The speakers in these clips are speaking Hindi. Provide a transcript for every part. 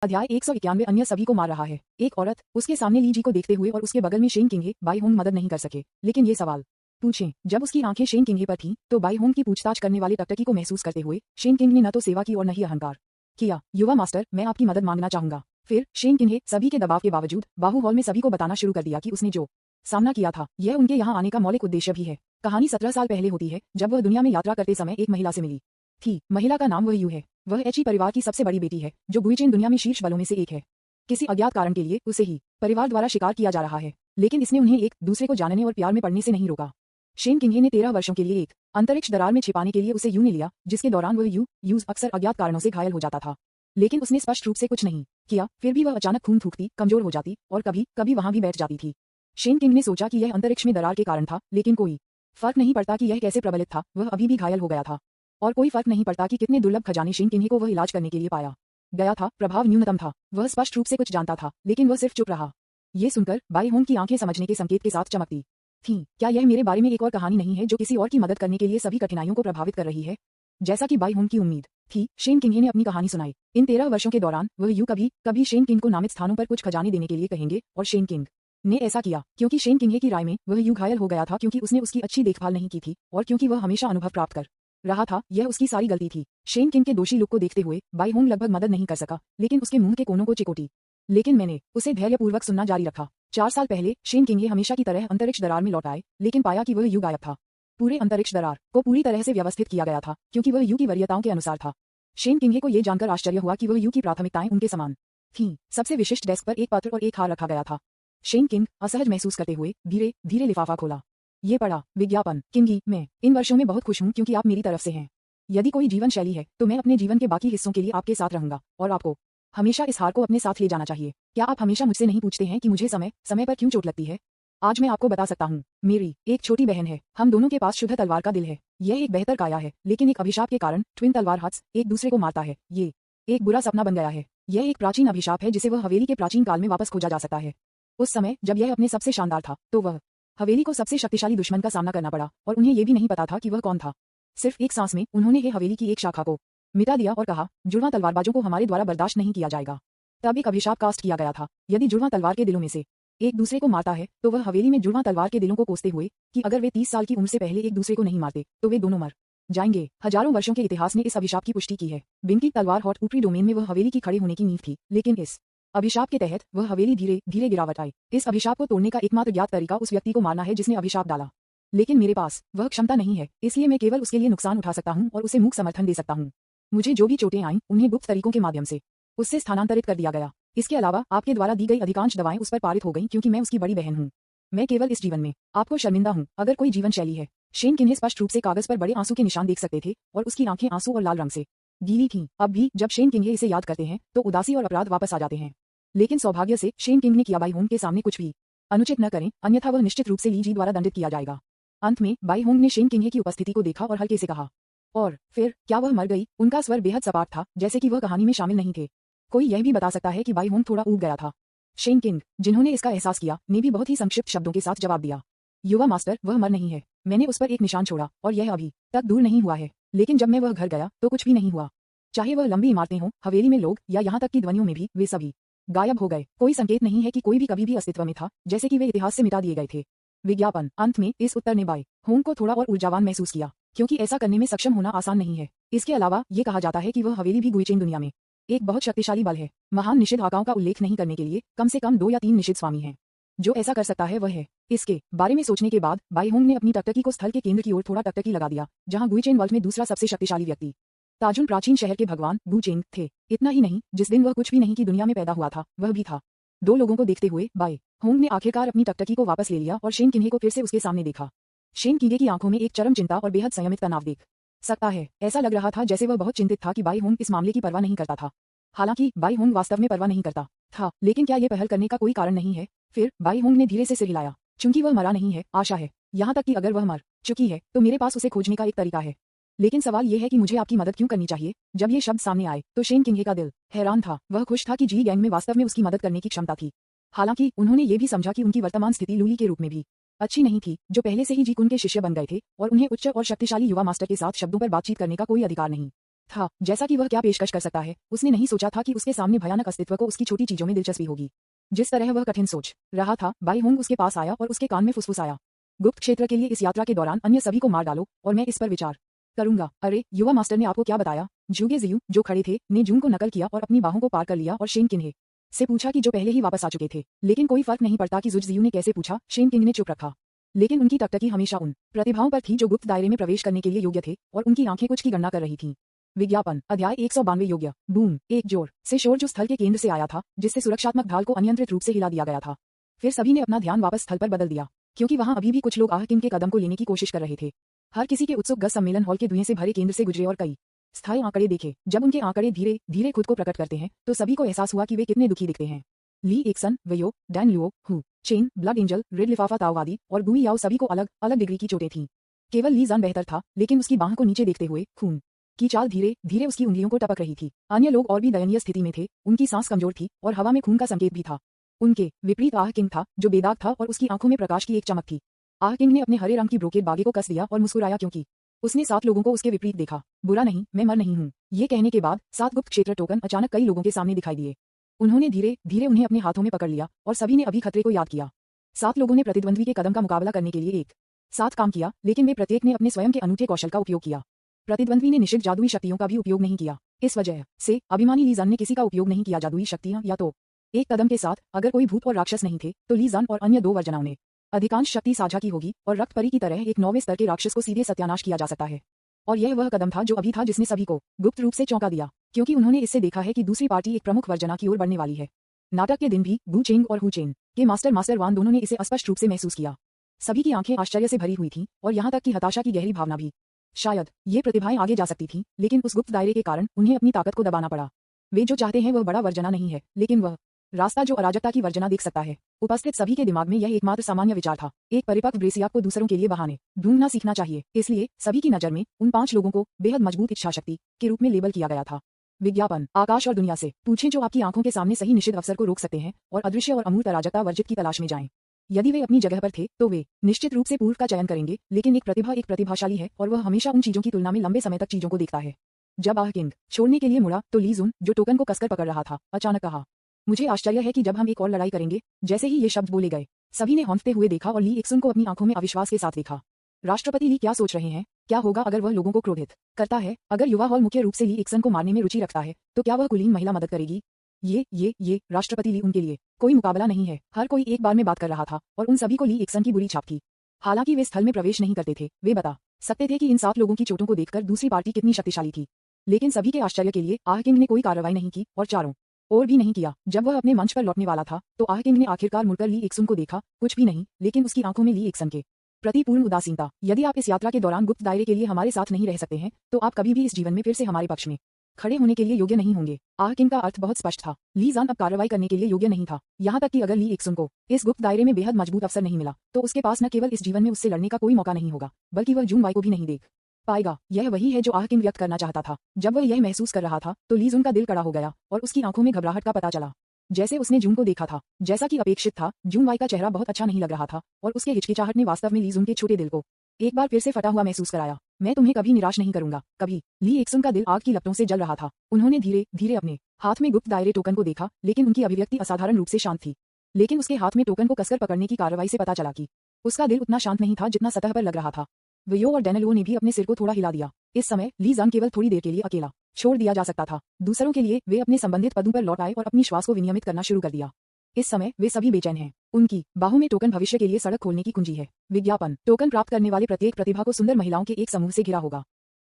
अध्याय 191 अन्य सभी को मार रहा है। एक औरत उसके सामने ली जी को देखते हुए और उसके बगल में शेन किंगे बाई होंग मदद नहीं कर सके, लेकिन ये सवाल पूछें। जब उसकी आंखें शेन किंगे पर थीं, तो बाई होंग की पूछताछ करने वाले टकटकी को महसूस करते हुए शेन किंग ने न तो सेवा की और न ही अहंकार किया। युवा मास्टर, मैं आपकी मदद मांगना चाहूंगा। फिर शेन किंगे सभी के दबाव के बावजूद बाहु हॉल में सभी को बताना शुरू कर दिया कि उसने जो सामना किया था यह उनके यहाँ आने का मौलिक उद्देश्य भी है। कहानी 17 साल पहले होती है, जब वह दुनिया में यात्रा करते समय एक महिला से मिली थी। महिला का नाम वह यू है। वह एची परिवार की सबसे बड़ी बेटी है, जो गुइचेन दुनिया में शीर्ष बलों में से एक है। किसी अज्ञात कारण के लिए उसे ही परिवार द्वारा शिकार किया जा रहा है, लेकिन इसने उन्हें एक दूसरे को जानने और प्यार में पड़ने से नहीं रोका। शेन किंगे ने 13 वर्षों के लिए एक अंतरिक्ष दरार में छिपाने के लिए उसे यूं ने लिया, जिसके दौरान वह यूज अक्सर अज्ञात कारणों से घायल हो जाता था, लेकिन उसने स्पष्ट रूप से कुछ नहीं किया। फिर भी वह अचानक खून थूकती, कमजोर हो जाती और कभी कभी वहां भी बैठ जाती थी। शेन किंग ने सोचा कि यह अंतरिक्ष में दरार के कारण था, लेकिन कोई फर्क नहीं पड़ता कि यह कैसे प्रबलित था, वह अभी भी घायल हो गया था। और कोई फर्क नहीं पड़ता कि कितने दुर्लभ खजाने शेन किंगे को वह इलाज करने के लिए पाया गया था। प्रभाव न्यूनतम था। वह स्पष्ट रूप से कुछ जानता था, लेकिन वह सिर्फ चुप रहा। ये सुनकर बाई होंग की आंखें समझने के संकेत के साथ चमकती थीं। क्या यह मेरे बारे में एक और कहानी नहीं है जो किसी और की मदद करने के लिए सभी कठिनाइयों को प्रभावित कर रही है? जैसा कि बाई होंग की उम्मीद थी, शेन किंगे ने अपनी कहानी सुनाई। इन 13 वर्षों के दौरान वह कभी कभी शेन किंग को नामित स्थानों पर कुछ खजाने देने के लिए कहेंगे, और शेन किंग ने ऐसा किया क्योंकि शेन किंगे की राय में वह घायल हो गया था, क्योंकि उसने उसकी अच्छी देखभाल नहीं की थी और क्योंकि वह हमेशा अनुभव प्राप्त कर रहा था। यह उसकी सारी गलती थी। शेन किंग के दोषी लुक को देखते हुए बाई होंग लगभग मदद नहीं कर सका, लेकिन उसके मुंह के कोनों को चिकोटी। लेकिन मैंने उसे धैर्यपूर्वक सुनना जारी रखा। 4 साल पहले शेन किंगे हमेशा की तरह अंतरिक्ष दरार में लौट आए, लेकिन पाया कि वह गायब था। पूरे अंतरिक्ष दरार को पूरी तरह से व्यवस्थित किया गया था, क्योंकि वह की वरीयताओं के अनुसार था। शेन किंगे को यह जानकर आश्चर्य हुआ कि वह की प्राथमिकताएं उनके समान थीं। सबसे विशिष्ट डेस्क पर एक पत्र और एक हार रखा गया था। शेन किंग असहज महसूस करते हुए धीरे धीरे लिफाफा खोला। ये पढ़ा, विज्ञापन। किंगी, मैं इन वर्षों में बहुत खुश हूं क्योंकि आप मेरी तरफ से हैं। यदि कोई जीवन शैली है तो मैं अपने जीवन के बाकी हिस्सों के लिए आपके साथ रहूंगा, और आपको हमेशा इस हार को अपने साथ ले जाना चाहिए। क्या आप हमेशा मुझसे नहीं पूछते हैं कि मुझे समय समय पर क्यों चोट लगती है? आज मैं आपको बता सकता हूँ। मेरी एक छोटी बहन है। हम दोनों के पास शुद्ध तलवार का दिल है। यह एक बेहतर काया है, लेकिन एक अभिशाप के कारण ट्विन तलवार हत्स एक दूसरे को मारता है। ये एक बुरा सपना बन गया है। यह एक प्राचीन अभिशाप है जिसे वह हवेली के प्राचीन काल में वापस खोजा जा सकता है। उस समय जब यह अपने सबसे शानदार था, तो वह हवेली को सबसे शक्तिशाली दुश्मन का सामना करना पड़ा, और उन्हें यह भी नहीं पता था कि वह कौन था। सिर्फ एक सांस में उन्होंने ये हवेली की एक शाखा को मिटा दिया और कहा, जुड़वां तलवारबाजों को हमारे द्वारा बर्दाश्त नहीं किया जाएगा। तब एक अभिशाप कास्ट किया गया था। यदि जुड़वां तलवार के दिलों में से एक दूसरे को मारता है, तो वह हवेली में जुड़वां तलवार के दिलों को कोसते हुए कि अगर वे 30 साल की उम्र से पहले एक दूसरे को नहीं मारते तो वे दोनों मर जाएंगे। हजारों वर्षों के इतिहास ने इस अभिशाप की पुष्टि की है। बिन की तलवार हॉट ऊपरी डोमेन में वह हवेली की खड़े होने की नींव थी, लेकिन इस अभिशाप के तहत वह हवेली धीरे धीरे गिरावट आई। इस अभिशाप को तोड़ने का एकमात्र ज्ञात तरीका उस व्यक्ति को मारना है जिसने अभिशाप डाला, लेकिन मेरे पास वह क्षमता नहीं है, इसलिए मैं केवल उसके लिए नुकसान उठा सकता हूँ और उसे मूक समर्थन दे सकता हूँ। मुझे जो भी चोटें आईं, उन्हें गुप्त तरीकों के माध्यम से उससे स्थानांतरित कर दिया गया। इसके अलावा आपके द्वारा दी गई अधिकांश दवाएं उस पर पारित हो गईं, क्योंकि मैं उसकी बड़ी बहन हूँ। मैं केवल इस जीवन में आपको शर्मिंदा हूँ। अगर कोई जीवन शैली है। शेन किन्हे स्पष्ट रूप से कागज पर बड़े आंसू के निशान देख सकते थे, और उसकी आंखें आंसू और लाल रंग से गीली थीं। अब भी जब शेन किंगे इसे याद करते हैं तो उदासी और अपराध वापस आ जाते हैं। लेकिन सौभाग्य से शेन किंग ने किया बाई होंग के सामने कुछ भी अनुचित न करें, अन्यथा वह निश्चित रूप से ली जी द्वारा दंडित किया जाएगा। अंत में बाई होंग ने शेन किंगे की उपस्थिति को देखा और हल्के से कहा, और फिर क्या वह मर गई? उनका स्वर बेहद सपाट था, जैसे कि वह कहानी में शामिल नहीं थे। कोई यह भी बता सकता है कि बाई होंग थोड़ा ऊब गया था। शेन किंग, जिन्होंने इसका एहसास किया, ने भी बहुत ही संक्षिप्त शब्दों के साथ जवाब दिया, युवा मास्टर, वह मर नहीं है। मैंने उस पर एक निशान छोड़ा और यह अभी तक दूर नहीं हुआ है। लेकिन जब मैं वह घर गया तो कुछ भी नहीं हुआ। चाहे वह लंबी इमारतें हों, हवेली में लोग, या यहाँ तक कि ध्वनियों में भी, वे सभी गायब हो गए। कोई संकेत नहीं है कि कोई भी कभी भी अस्तित्व में था, जैसे कि वे इतिहास से मिटा दिए गए थे। विज्ञापन। अंत में इस उत्तर ने बाई होंग को थोड़ा और ऊर्जावान महसूस किया, क्योंकि ऐसा करने में सक्षम होना आसान नहीं है। इसके अलावा ये कहा जाता है कि वह हवेली भी गुइचेन दुनिया में एक बहुत शक्तिशाली बल है। महान निषिद्ध आकाओं का उल्लेख नहीं करने के लिए कम से कम 2 या 3 निषिद्ध स्वामी हैं। जो ऐसा कर सकता है वह है। इसके बारे में सोचने के बाद बाई होंग ने अपनी टकटकी को स्थल के केंद्र की ओर थोड़ा टकटकी लगा दिया, जहां गुइचेन वर्ल्ड में दूसरा सबसे शक्तिशाली व्यक्ति ताजुन प्राचीन शहर के भगवान गुचेंग थे। इतना ही नहीं, जिस दिन वह कुछ भी नहीं की दुनिया में पैदा हुआ था, वह भी था। 2 लोगों को देखते हुए बाई होंग ने आखिरकार अपनी टकटकी को वापस ले लिया और शेन किन्हे को फिर से उसके सामने देखा। शेन किंगे की आंखों में एक चरम चिंता और बेहद संयमित तनाव देख सकता है। ऐसा लग रहा था जैसे वह बहुत चिंतित था कि बाई होंग इस मामले की परवाह नहीं करता था। हालांकि बाई होंग वास्तव में परवाह नहीं करता था, लेकिन क्या ये पहल करने का कोई कारण नहीं है? फिर बाई होंग ने धीरे से सिर हिलाया। चूंकि वह मरा नहीं है, आशा है। यहाँ तक कि अगर वह मर चुकी है तो मेरे पास उसे खोजने का एक तरीका है। लेकिन सवाल यह है कि मुझे आपकी मदद क्यों करनी चाहिए? जब ये शब्द सामने आए तो शेन किंगे का दिल हैरान था। वह खुश था कि जी गैंग में वास्तव में उसकी मदद करने की क्षमता थी। हालांकि उन्होंने ये भी समझा कि उनकी वर्तमान स्थिति लूली के रूप में भी अच्छी नहीं थी, जो पहले से ही जी कुन के शिष्य बन गए थे और उन्हें उच्च और शक्तिशाली युवा मास्टर के साथ शब्दों पर बातचीत करने का कोई अधिकार नहीं था। जैसा कि वह क्या पेशकश कर सकता है, उसने नहीं सोचा था कि उसके सामने भयानक अस्तित्व को उसकी छोटी चीजों में दिलचस्पी होगी। जिस तरह वह कठिन सोच रहा था, बाई होंग उसके पास आया और उसके कान में फुसफुसाया, गुप्त क्षेत्र के लिए इस यात्रा के दौरान अन्य सभी को मार डालो और मैं इस पर विचार करूंगा। अरे, युवा मास्टर ने आपको क्या बताया? जूगे जियू, जो खड़े थे, ने जून को नकल किया और अपनी बाहों को पार कर लिया और शेन किन्हे से पूछा कि जो पहले ही वापस आ चुके थे। लेकिन कोई फर्क नहीं पड़ता कि जुज जियू ने कैसे पूछा, शेन किंग ने चुप रखा। लेकिन उनकी टकटकी हमेशा उन प्रतिभाओं पर थी जो गुप्त दायरे में प्रवेश करने के लिए योग्य थे, और उनकी आंखें कुछ की गणना कर रही थीं। विज्ञापन अध्याय 192 योग्य बूम, एक जोर से शोर जो स्थल के केंद्र से आया था, जिससे सुरक्षात्मक ढाल को अनियंत्रित रूप से हिला दिया गया था। फिर सभी ने अपना ध्यान वापस स्थल पर बदल दिया, क्योंकि वहां अभी भी कुछ लोग आहकिन के कदम को लेने की कोशिश कर रहे थे। हर किसी के उत्सुक गज सम्मेलन हॉल के धुएं से भरे केंद्र से गुजरे और कई स्थायी आंकड़े देखे। जब उनके आंकड़े धीरे धीरे खुद को प्रकट करते हैं, तो सभी को एहसास हुआ कि वे कितने दुखी दिखते हैं। ली एक्सन, वेयो, Dan Luo, Hu Chen, blood angel, red लिफाफा ताओवादी और गुई याओ सभी को अलग अलग डिग्री की चोटें थीं। केवल ली जान बेहतर था, लेकिन उसकी बाह को नीचे देखते हुए खून की चाल धीरे धीरे उसकी उंगलियों को टपक रही थी। अन्य लोग और भी दयनीय स्थिति में थे, उनकी सांस कमजोर थी और हवा में खून का संकेत भी था। उनके विपरीत आह किंग था, जो बेदाग था और उसकी आंखों में प्रकाश की एक चमक थी। आह किंग ने अपने हरे रंग की ब्रोकेड बागे को कस दिया और मुस्कुराया, क्योंकि उसने 7 लोगों को उसके विपरीत देखा। बुरा नहीं, मैं मर नहीं हूँ। ये कहने के बाद 7 गुप्त क्षेत्र टोकन अचानक कई लोगों के सामने दिखाई दिए। उन्होंने धीरे धीरे उन्हें अपने हाथों में पकड़ लिया और सभी ने अभी खतरे को याद किया। 7 लोगों ने प्रतिद्वंद्वी के कदम का मुकाबला करने के लिए एक साथ काम किया, लेकिन वे प्रत्येक ने अपने स्वयं के अनूठे कौशल का उपयोग किया। प्रतिद्वंद्वी ने निश्चित जादुई शक्तियों का भी उपयोग नहीं किया। इस वजह से अभिमानी लीजान ने किसी का उपयोग नहीं किया। जादुई शक्तियां या तो एक कदम के साथ, अगर कोई भूत और राक्षस नहीं थे, तो लीजान और अन्य 2 वर्जनाओं ने अधिकांश शक्ति साझा की होगी, और रक्त परी की तरह एक 9वें स्तर के राक्षस को सीधे सत्यानाश किया जा सकता है। और यह वह कदम था जो अभी था जिसने सभी को गुप्त रूप से चौंका दिया, क्योंकि उन्होंने इससे देखा है कि दूसरी पार्टी एक प्रमुख वर्जना की ओर बढ़ने वाली है। नाटक के दिन भी बू चेंग और हु चेंग के मास्टर वान दोनों ने इसे स्पष्ट रूप से महसूस किया। सभी की आंखें आश्चर्य से भरी हुई थीं, और यहाँ तक कि हताशा की गहरी भावना भी। शायद ये प्रतिभाएं आगे जा सकती थीं, लेकिन उस गुप्त दायरे के कारण उन्हें अपनी ताकत को दबाना पड़ा। वे जो चाहते हैं वह बड़ा वर्जना नहीं है, लेकिन वह रास्ता जो अराजकता की वर्जना देख सकता है। उपस्थित सभी के दिमाग में यह एकमात्र सामान्य विचार था, एक परिपक्व ब्रेसियाक को दूसरों के लिए बहाने ढूंढना सीखना चाहिए। इसलिए सभी की नजर में उन 5 लोगों को बेहद मजबूत इच्छाशक्ति के रूप में लेबल किया गया था। विज्ञापन आकाश और दुनिया से पूछें, जो आपकी आंखों के सामने सही निश्चित अवसर को रोक सकते हैं और अदृश्य और अमूर्त अराजकता वर्जित की तलाश में जाएं। यदि वे अपनी जगह पर थे, तो वे निश्चित रूप से पूर्व का चयन करेंगे, लेकिन एक प्रतिभाशाली है, और वह हमेशा उन चीजों की तुलना में लंबे समय तक चीजों को देखता है। जब आह किंग छोड़ने के लिए मुड़ा, तो ली जुन, जो टोकन को कसकर पकड़ रहा था, अचानक कहा, मुझे आश्चर्य है कि जब हम एक और लड़ाई करेंगे। जैसे ही ये शब्द बोले गए, सभी ने हौंकते हुए देखा और ली एक्सन को अपनी आंखों में अविश्वास के साथ देखा। राष्ट्रपति ली क्या सोच रहे हैं? क्या होगा अगर वह लोगों को क्रोधित करता है? अगर युवा हॉल मुख्य रूप से ली एक्सन को मारने में रुचि रखता है, तो क्या वह कुलीन महिला मदद करेगी? ये राष्ट्रपति ली उनके लिए कोई मुकाबला नहीं है। हर कोई एक बार में बात कर रहा था, और उन सभी को ली एक्सन की बुरी छाप थी। हालांकि वे स्थल में प्रवेश नहीं करते थे, वे बता सकते थे कि इन 7 लोगों की चोटों को देखकर दूसरी पार्टी कितनी शक्तिशाली थी। लेकिन सभी के आश्चर्य के लिए आह किंग ने कोई कार्रवाई नहीं की, और चारों और भी नहीं किया। जब वह अपने मंच पर लौटने वाला था, तो आह किंग ने आखिरकार मुड़कर ली एक्सन को देखा। कुछ भी नहीं, लेकिन उसकी आंखों में ली एक्सन के प्रति पूर्ण उदासीनता। यदि आप इस यात्रा के दौरान गुप्त दायरे के लिए हमारे साथ नहीं रह सकते हैं, तो आप कभी भी इस जीवन में फिर से हमारे पक्ष में खड़े होने के लिए योग्य नहीं होंगे। आह किंग का अर्थ बहुत स्पष्ट था। ली जान अब कार्रवाई करने के लिए योग्य नहीं था। यहाँ तक कि अगर ली एक्सन को इस गुप्त दायरे में बेहद मजबूत अवसर नहीं मिला, तो उसके पास न केवल इस जीवन में उससे लड़ने का कोई मौका नहीं होगा, बल्कि वह जून वाई को भी नहीं देख पाएगा। यह वही है जो आह किंग व्यक्त करना चाहता था। जब वह यह महसूस कर रहा था, तो ली जुन का दिल कड़ा हो गया, और उसकी आंखों में घबराहट का पता चला। जैसे उसने जून को देखा था, जैसा कि अपेक्षित था, जून वाई का चेहरा बहुत अच्छा नहीं लग रहा था, और उसके हिचकिचाहट ने वास्तव में ली जुन के छोटे दिल को एक बार फिर से फटा हुआ महसूस कराया। मैं तुम्हें कभी निराश नहीं करूंगा, कभी। ली एक्सन का दिल आग की लपटों से जल रहा था। उन्होंने धीरे धीरे अपने हाथ में गुप्त दायरे टोकन को देखा, लेकिन उनकी अभिव्यक्ति असाधारण रूप से शांत थी। लेकिन उसके हाथ में टोकन को कसकर पकड़ने की कार्रवाई से पता चला कि उसका दिल उतना शांत नहीं था जितना सतह पर लग रहा था। वियो और डैनलो ने भी अपने सिर को थोड़ा हिला दिया। इस समय ली जान केवल थोड़ी देर के लिए अकेला छोड़ दिया जा सकता था। दूसरों के लिए वे अपने संबंधित पदों पर लौट आए और अपनी श्वास को विनियमित करना शुरू कर दिया। इस समय वे सभी बेचैन हैं। उनकी बाहों में टोकन भविष्य के लिए सड़क खोलने की कुंजी है। विज्ञापन टोकन प्राप्त करने वाले प्रत्येक प्रतिभा को सुंदर महिलाओं के एक समूह से घिरा होगा,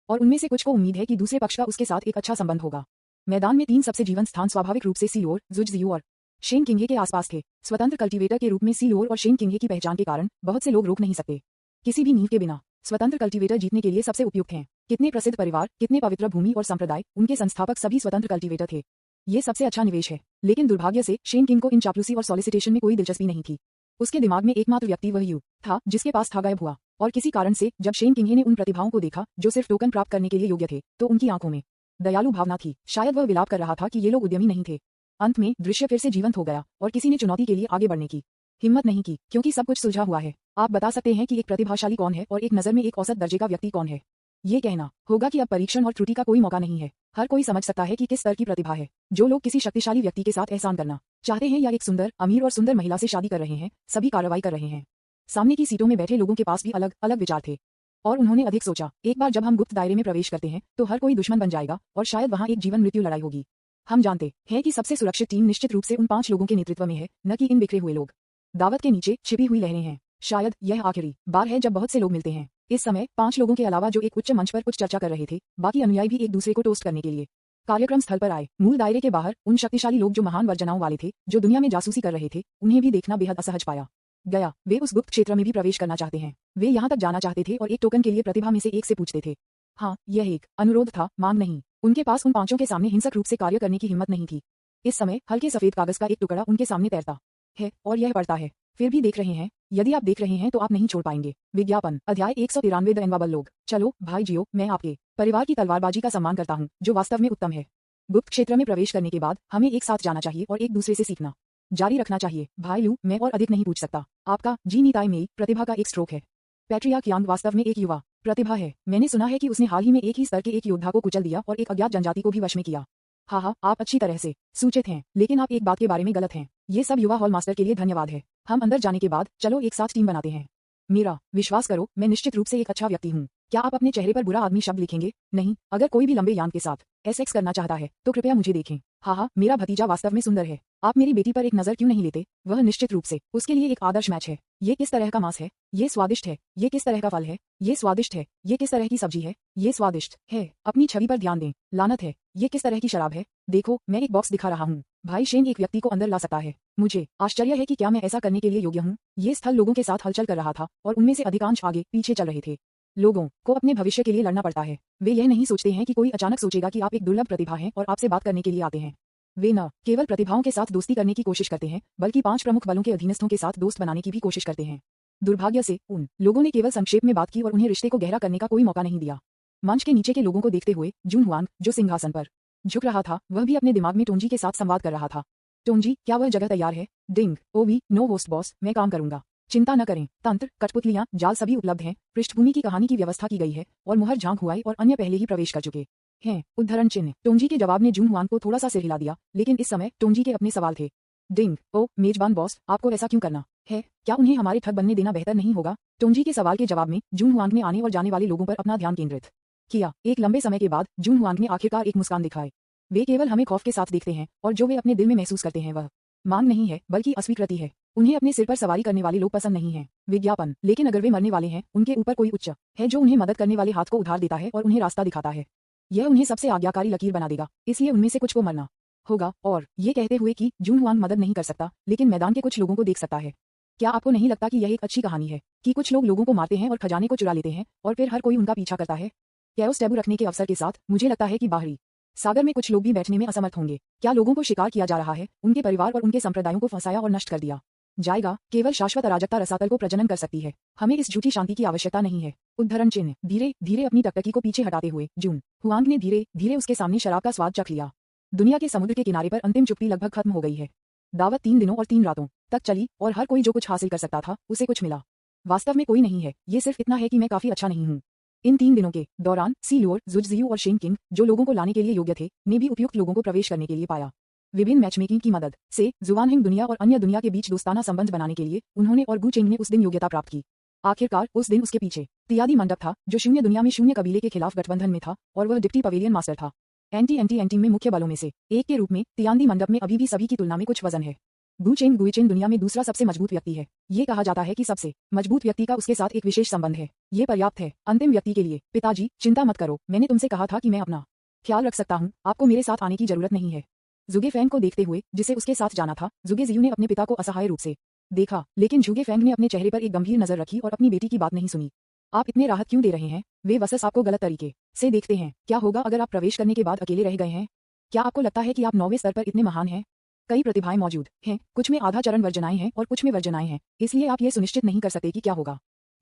और उनमें से कुछ को उम्मीद है कि दूसरे पक्ष का उसके साथ एक अच्छा संबंध होगा। मैदान में 3 सबसे जीवंत स्थान स्वाभाविक रूप से सीलोर, जुज जियू और शेन किंगे के आसपास थे। स्वतंत्र कल्टीवेटर के रूप में सीलोर और शेन किंगे की पहचान के कारण बहुत से लोग रोक नहीं सकते। किसी भी नींव के बिना स्वतंत्र कल्टीवेटर जीतने के लिए सबसे उपयुक्त हैं। कितने प्रसिद्ध परिवार, कितने पवित्र भूमि और संप्रदाय, उनके संस्थापक सभी स्वतंत्र कल्टीवेटर थे। ये सबसे अच्छा निवेश है। लेकिन दुर्भाग्य से शेन किंग को इन चापलूसी और सॉलिसिटेशन में कोई दिलचस्पी नहीं थी। उसके दिमाग में एकमात्र व्यक्ति वह यू था जिसके पास था गायब हुआ, और किसी कारण से जब शेन किंगे ने उन प्रतिभाओं को देखा जो सिर्फ टोकन प्राप्त करने के लिए योग्य थे, तो उनकी आंखों में दयालु भावना थी। शायद वह विलाप कर रहा था कि ये लोग उद्यमी नहीं थे। अंत में दृश्य फिर से जीवंत हो गया, और किसी ने चुनौती के लिए आगे बढ़ने की हिम्मत नहीं की, क्योंकि सब कुछ सुलझा हुआ है। आप बता सकते हैं कि एक प्रतिभाशाली कौन है और एक नजर में एक औसत दर्जे का व्यक्ति कौन है? ये कहना होगा कि अब परीक्षण और त्रुटि का कोई मौका नहीं है। हर कोई समझ सकता है कि किस स्तर की प्रतिभा है। जो लोग किसी शक्तिशाली व्यक्ति के साथ एहसान करना चाहते हैं या एक सुंदर, अमीर और सुंदर महिला से शादी कर रहे हैं, सभी कार्रवाई कर रहे हैं। सामने की सीटों में बैठे लोगों के पास भी अलग अलग विचार थे और उन्होंने अधिक सोचा, एक बार जब हम गुप्त दायरे में प्रवेश करते हैं तो हर कोई दुश्मन बन जाएगा और शायद वहां एक जीवन मृत्यु लड़ाई होगी। हम जानते हैं कि सबसे सुरक्षित टीम निश्चित रूप से उन 5 लोगों के नेतृत्व में है, न कि इन बिखरे हुए लोग। दावत के नीचे छिपी हुई लहरें हैं। शायद यह आखिरी बार है जब बहुत से लोग मिलते हैं। इस समय 5 लोगों के अलावा जो एक उच्च मंच पर कुछ चर्चा कर रहे थे, बाकी अनुयायी भी एक दूसरे को टोस्ट करने के लिए कार्यक्रम स्थल पर आए। मूल दायरे के बाहर उन शक्तिशाली लोग जो महान वर्जनाओं वाले थे, जो दुनिया में जासूसी कर रहे थे, उन्हें भी देखना बेहद असहज पाया गया। वे उस गुप्त क्षेत्र में भी प्रवेश करना चाहते हैं। वे यहाँ तक जाना चाहते थे और एक टोकन के लिए प्रतिभा में से एक से पूछते थे। हाँ, यह एक अनुरोध था, मांग नहीं। उनके पास उन 5 के सामने हिंसक रूप से कार्य करने की हिम्मत नहीं थी। इस समय हल्के सफेद कागज का एक टुकड़ा उनके सामने तैरता है और यह पढ़ता है, फिर भी देख रहे हैं। यदि आप देख रहे हैं तो आप नहीं छोड़ पाएंगे। विज्ञापन अध्याय 193 द एनवाबल लोग। चलो भाई जियो, मैं आपके परिवार की तलवारबाजी का सम्मान करता हूँ, जो वास्तव में उत्तम है। गुप्त क्षेत्र में प्रवेश करने के बाद हमें एक साथ जाना चाहिए और एक दूसरे से सीखना जारी रखना चाहिए। भाई लू, मैं और अधिक नहीं पूछ सकता। आपका जी नीताई मेई प्रतिभा का एक स्ट्रोक है। पैट्रियार्क यांग वास्तव में एक युवा प्रतिभा है। मैंने सुना है कि उसने हाल ही में एक ही स्तर के एक योद्धा को कुचल दिया और एक अज्ञात जनजाति को भी वश में किया। हाँ, आप अच्छी तरह से सूचित हैं, लेकिन आप एक बात के बारे में गलत हैं। ये सब युवा हॉल मास्टर के लिए धन्यवाद है। हम अंदर जाने के बाद चलो एक साथ टीम बनाते हैं। मेरा विश्वास करो, मैं निश्चित रूप से एक अच्छा व्यक्ति हूँ। क्या आप अपने चेहरे पर बुरा आदमी शब्द लिखेंगे? नहीं। अगर कोई भी लंबे यान के साथ सेक्स करना चाहता है तो कृपया मुझे देखें। हाँ, मेरा भतीजा वास्तव में सुंदर है। आप मेरी बेटी पर एक नजर क्यों नहीं लेते? वह निश्चित रूप से उसके लिए एक आदर्श मैच है। ये किस तरह का मांस है? ये स्वादिष्ट है। ये किस तरह का फल है? ये स्वादिष्ट है। ये किस तरह की सब्जी है? ये स्वादिष्ट है। अपनी छवि पर ध्यान दें। लानत है, ये किस तरह की शराब है? देखो, मैं एक बॉक्स दिखा रहा हूँ। भाई शेन एक व्यक्ति को अंदर ला सकता है। मुझे आश्चर्य है कि क्या मैं ऐसा करने के लिए योग्य हूँ। ये स्थल लोगों के साथ हलचल कर रहा था और उनमें से अधिकांश आगे पीछे चल रहे थे। लोगों को अपने भविष्य के लिए लड़ना पड़ता है। वे यह नहीं सोचते हैं कि कोई अचानक सोचेगा कि आप एक दुर्लभ प्रतिभा हैं और आपसे बात करने के लिए आते हैं। वे न केवल प्रतिभाओं के साथ दोस्ती करने की कोशिश करते हैं, बल्कि 5 प्रमुख बलों के अधीनस्थों के साथ दोस्त बनाने की भी कोशिश करते हैं। दुर्भाग्य से उन लोगों ने केवल संक्षेप में बात की और उन्हें रिश्ते को गहरा करने का कोई मौका नहीं दिया। मंच के नीचे के लोगों को देखते हुए जून हुआंग, जो सिंहासन पर झुक रहा था, वह भी अपने दिमाग में टोंजी के साथ संवाद कर रहा था। टोंजी, क्या वह जगह तैयार है? डिंग, ओवी, नो होस्ट बॉस, मैं काम करूंगा। चिंता न करें। तंत्र, कठपुतलियां, जाल सभी उपलब्ध हैं। पृष्ठभूमि की कहानी की व्यवस्था की गई है और मुहर झांक हुआई और अन्य पहले ही प्रवेश कर चुके हैं। उद्धरण चिन्ह। टोंजी के जवाब ने जून हुआंग को थोड़ा सा सिर हिला दिया, लेकिन इस समय टोंजी के अपने सवाल थे। डिंग, ओ मेजबान बॉस, आपको ऐसा क्यों करना है? क्या उन्हें हमारे ठग बनने देना बेहतर नहीं होगा? टोंजी के सवाल के जवाब में जून हुआंग ने आने और जाने वाले लोगों पर अपना ध्यान केंद्रित किया। एक लंबे समय के बाद जून हुआंग ने आखिरकार एक मुस्कान दिखाई। वे केवल हमें खौफ के साथ देखते हैं और जो वे अपने दिल में महसूस करते हैं वह मांग नहीं है, बल्कि अस्वीकृति है। उन्हें अपने सिर पर सवारी करने वाले लोग पसंद नहीं हैं। विज्ञापन, लेकिन अगर वे मरने वाले हैं, उनके ऊपर कोई उच्च है जो उन्हें मदद करने वाले हाथ को उधार देता है और उन्हें रास्ता दिखाता है। यह उन्हें सबसे आज्ञाकारी लकीर बना देगा, इसलिए उनमें से कुछ को मरना होगा। और ये कहते हुए कि जून हुआंग मदद नहीं कर सकता, लेकिन मैदान के कुछ लोगों को देख सकता है। क्या आपको नहीं लगता कि यह एक अच्छी कहानी है कि कुछ लोग लोगों को मारते हैं और खजाने को चुरा लेते हैं और फिर हर कोई उनका पीछा करता है? कैओस टैबू रखने के अवसर के साथ मुझे लगता है कि बाहरी सागर में कुछ लोग भी बैठने में असमर्थ होंगे। क्या लोगों को शिकार किया जा रहा है, उनके परिवार और उनके संप्रदायों को फंसाया और नष्ट कर दिया जाएगा? केवल शाश्वत अराजकता रसातल को प्रजनन कर सकती है। हमें इस झूठी शांति की आवश्यकता नहीं है। उद्धरण चिन्ह। धीरे धीरे अपनी टकटकी को पीछे हटाते हुए जून हुआंग ने धीरे धीरे उसके सामने शराब का स्वाद चख लिया। दुनिया के समुद्र के किनारे पर अंतिम चुप्पी लगभग खत्म हो गई है। दावत 3 दिनों और 3 रातों तक चली और हर कोई जो कुछ हासिल कर सकता था उसे कुछ मिला। वास्तव में कोई नहीं है, ये सिर्फ इतना है कि मैं काफी अच्छा नहीं हूँ। इन 3 दिनों के दौरान सी लुओर, जुजजियू और शेन किंग, जो लोगों को लाने के लिए योग्य थे, ने भी उपयुक्त लोगों को प्रवेश करने के लिए पाया। विभिन्न मैचमेकिंग की मदद से जुआनहिंग दुनिया और अन्य दुनिया के बीच दोस्ताना संबंध बनाने के लिए उन्होंने और गु चेंग ने उस दिन योग्यता प्राप्त की। आखिरकार उस दिन उसके पीछे तियादी मंडप था, जो शून्य दुनिया में शून्य कबीले के खिलाफ गठबंधन में था, और वह डिप्टी पवेलियन मास्टर था। एंटी में मुख्य बलों में से एक के रूप में तियादी मंडप में अभी भी सभी की तुलना में कुछ वजन है। गुइचेन दुनिया में दूसरा सबसे मजबूत व्यक्ति है। ये कहा जाता है कि सबसे मजबूत व्यक्ति का उसके साथ एक विशेष संबंध है। ये पर्याप्त है अंतिम व्यक्ति के लिए। पिताजी, चिंता मत करो, मैंने तुमसे कहा था कि मैं अपना ख्याल रख सकता हूँ। आपको मेरे साथ आने की जरूरत नहीं है। जुगे फैंग को देखते हुए, जिसे उसके साथ जाना था, जुगे जियू ने अपने पिता को असहाय रूप से देखा, लेकिन जुगे फैंग ने अपने चेहरे पर एक गंभीर नजर रखी और अपनी बेटी की बात नहीं सुनी। आप इतने राहत क्यों दे रहे हैं? वे वसस आपको गलत तरीके से देखते हैं। क्या होगा अगर आप प्रवेश करने के बाद अकेले रह गए हैं? क्या आपको लगता है कि आप 9वें स्तर पर इतने महान हैं? कई प्रतिभाएं मौजूद हैं, कुछ में आधा चरण वर्जनाएं हैं और कुछ में वर्जनाएं हैं, इसलिए आप ये सुनिश्चित नहीं कर सकते कि क्या होगा।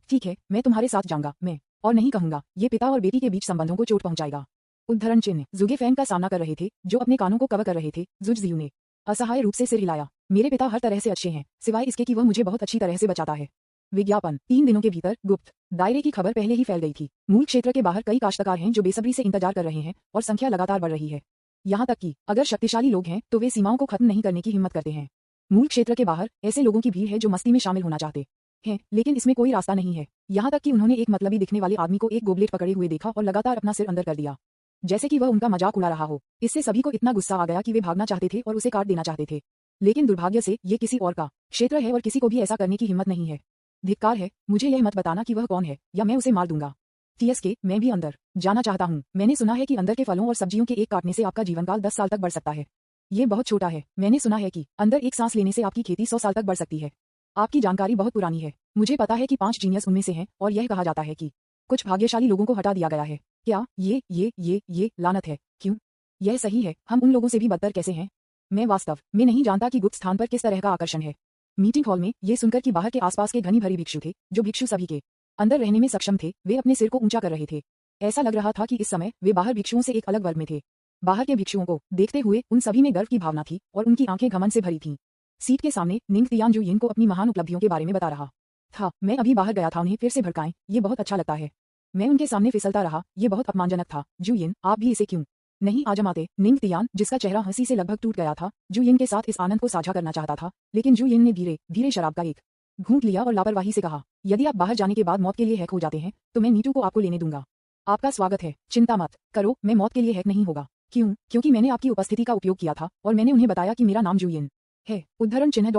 ठीक है, मैं तुम्हारे साथ जाऊंगा, मैं और नहीं कहूंगा। ये पिता और बेटी के बीच संबंधों को चोट पहुंचाएगा। उद्धरण चिन्ह। जुगे फैंग का सामना कर रहे थे, जो अपने कानों को कवर कर रहे थे। जुजजियू ने असहाय रूप से सिर हिलाया। मेरे पिता हर तरह से अच्छे हैं, सिवाय इसके कि वह मुझे बहुत अच्छी तरह से बचाता है। विज्ञापन 3 दिनों के भीतर गुप्त दायरे की खबर पहले ही फैल गई थी। मूल क्षेत्र के बाहर कई काश्तकार हैं जो बेसब्री से इंतजार कर रहे हैं और संख्या लगातार बढ़ रही है। यहाँ तक कि अगर शक्तिशाली लोग हैं तो वे सीमाओं को खत्म नहीं करने की हिम्मत करते हैं। मूल क्षेत्र के बाहर ऐसे लोगों की भीड़ है जो मस्ती में शामिल होना चाहते हैं, लेकिन इसमें कोई रास्ता नहीं है। यहाँ तक कि उन्होंने एक मतलबी दिखने वाले आदमी को एक गोबलेट पकड़े हुए देखा और लगातार अपना सिर अंदर कर दिया, जैसे कि वह उनका मजाक उड़ा रहा हो। इससे सभी को इतना गुस्सा आ गया कि वे भागना चाहते थे और उसे काट देना चाहते थे, लेकिन दुर्भाग्य से ये किसी और का क्षेत्र है और किसी को भी ऐसा करने की हिम्मत नहीं है। धिक्कार है, मुझे यह मत बताना कि वह कौन है या मैं उसे मार दूंगा। TSK, मैं भी अंदर जाना चाहता हूँ। मैंने सुना है कि अंदर के फलों और सब्जियों के एक काटने से आपका जीवनकाल 10 साल तक बढ़ सकता है। ये बहुत छोटा है। मैंने सुना है कि अंदर एक सांस लेने से आपकी खेती 100 साल तक बढ़ सकती है। आपकी जानकारी बहुत पुरानी है। मुझे पता है कि 5 जीनियस उनमें से हैं और यह कहा जाता है कि कुछ भाग्यशाली लोगों को हटा दिया गया है। क्या ये लानत है? क्यों? यह सही है, हम उन लोगों से भी बदतर कैसे हैं? मैं वास्तव में नहीं जानता कि गुप्त स्थान पर किस तरह का आकर्षण है। मीटिंग हॉल में ये सुनकर कि बाहर के आसपास के घनी भरी भिक्षु थे, जो भिक्षु सभी के अंदर रहने में सक्षम थे, वे अपने सिर को ऊंचा कर रहे थे। ऐसा लग रहा था कि इस समय वे बाहर भिक्षुओं से एक अलग वर्ग में थे। बाहर के भिक्षुओं को देखते हुए उन सभी में गर्व की भावना थी और उनकी आंखें घमंड से भरी थीं। सीट के सामने निंग तियान जो यिन को अपनी महान उपलब्धियों के बारे में बता रहा था। मैं अभी बाहर गया था उन्हें फिर से भड़काएं, ये बहुत अच्छा लगता है। मैं उनके सामने फिसलता रहा, ये बहुत अपमानजनक था। जू यिन, आप भी इसे क्यों नहीं आजमाते? निंग तियान, जिसका चेहरा हंसी से लगभग टूट गया था, जू यिन के साथ इस आनंद को साझा करना चाहता था, लेकिन जू यिन ने धीरे धीरे शराब का एक घूंट लिया और लापरवाही से कहा, यदि आप बाहर जाने के बाद मौत के लिए हैक हो जाते हैं तो मैं नीटू को आपको लेने दूंगा। आपका स्वागत है, चिंता मत करो, मैं मौत के लिए हैक नहीं होगा। क्यों? क्योंकि मैंने आपकी उपस्थिति का उपयोग किया था और मैंने उन्हें बताया कि मेरा नाम जू यिन है। उद्धरण चिन्ह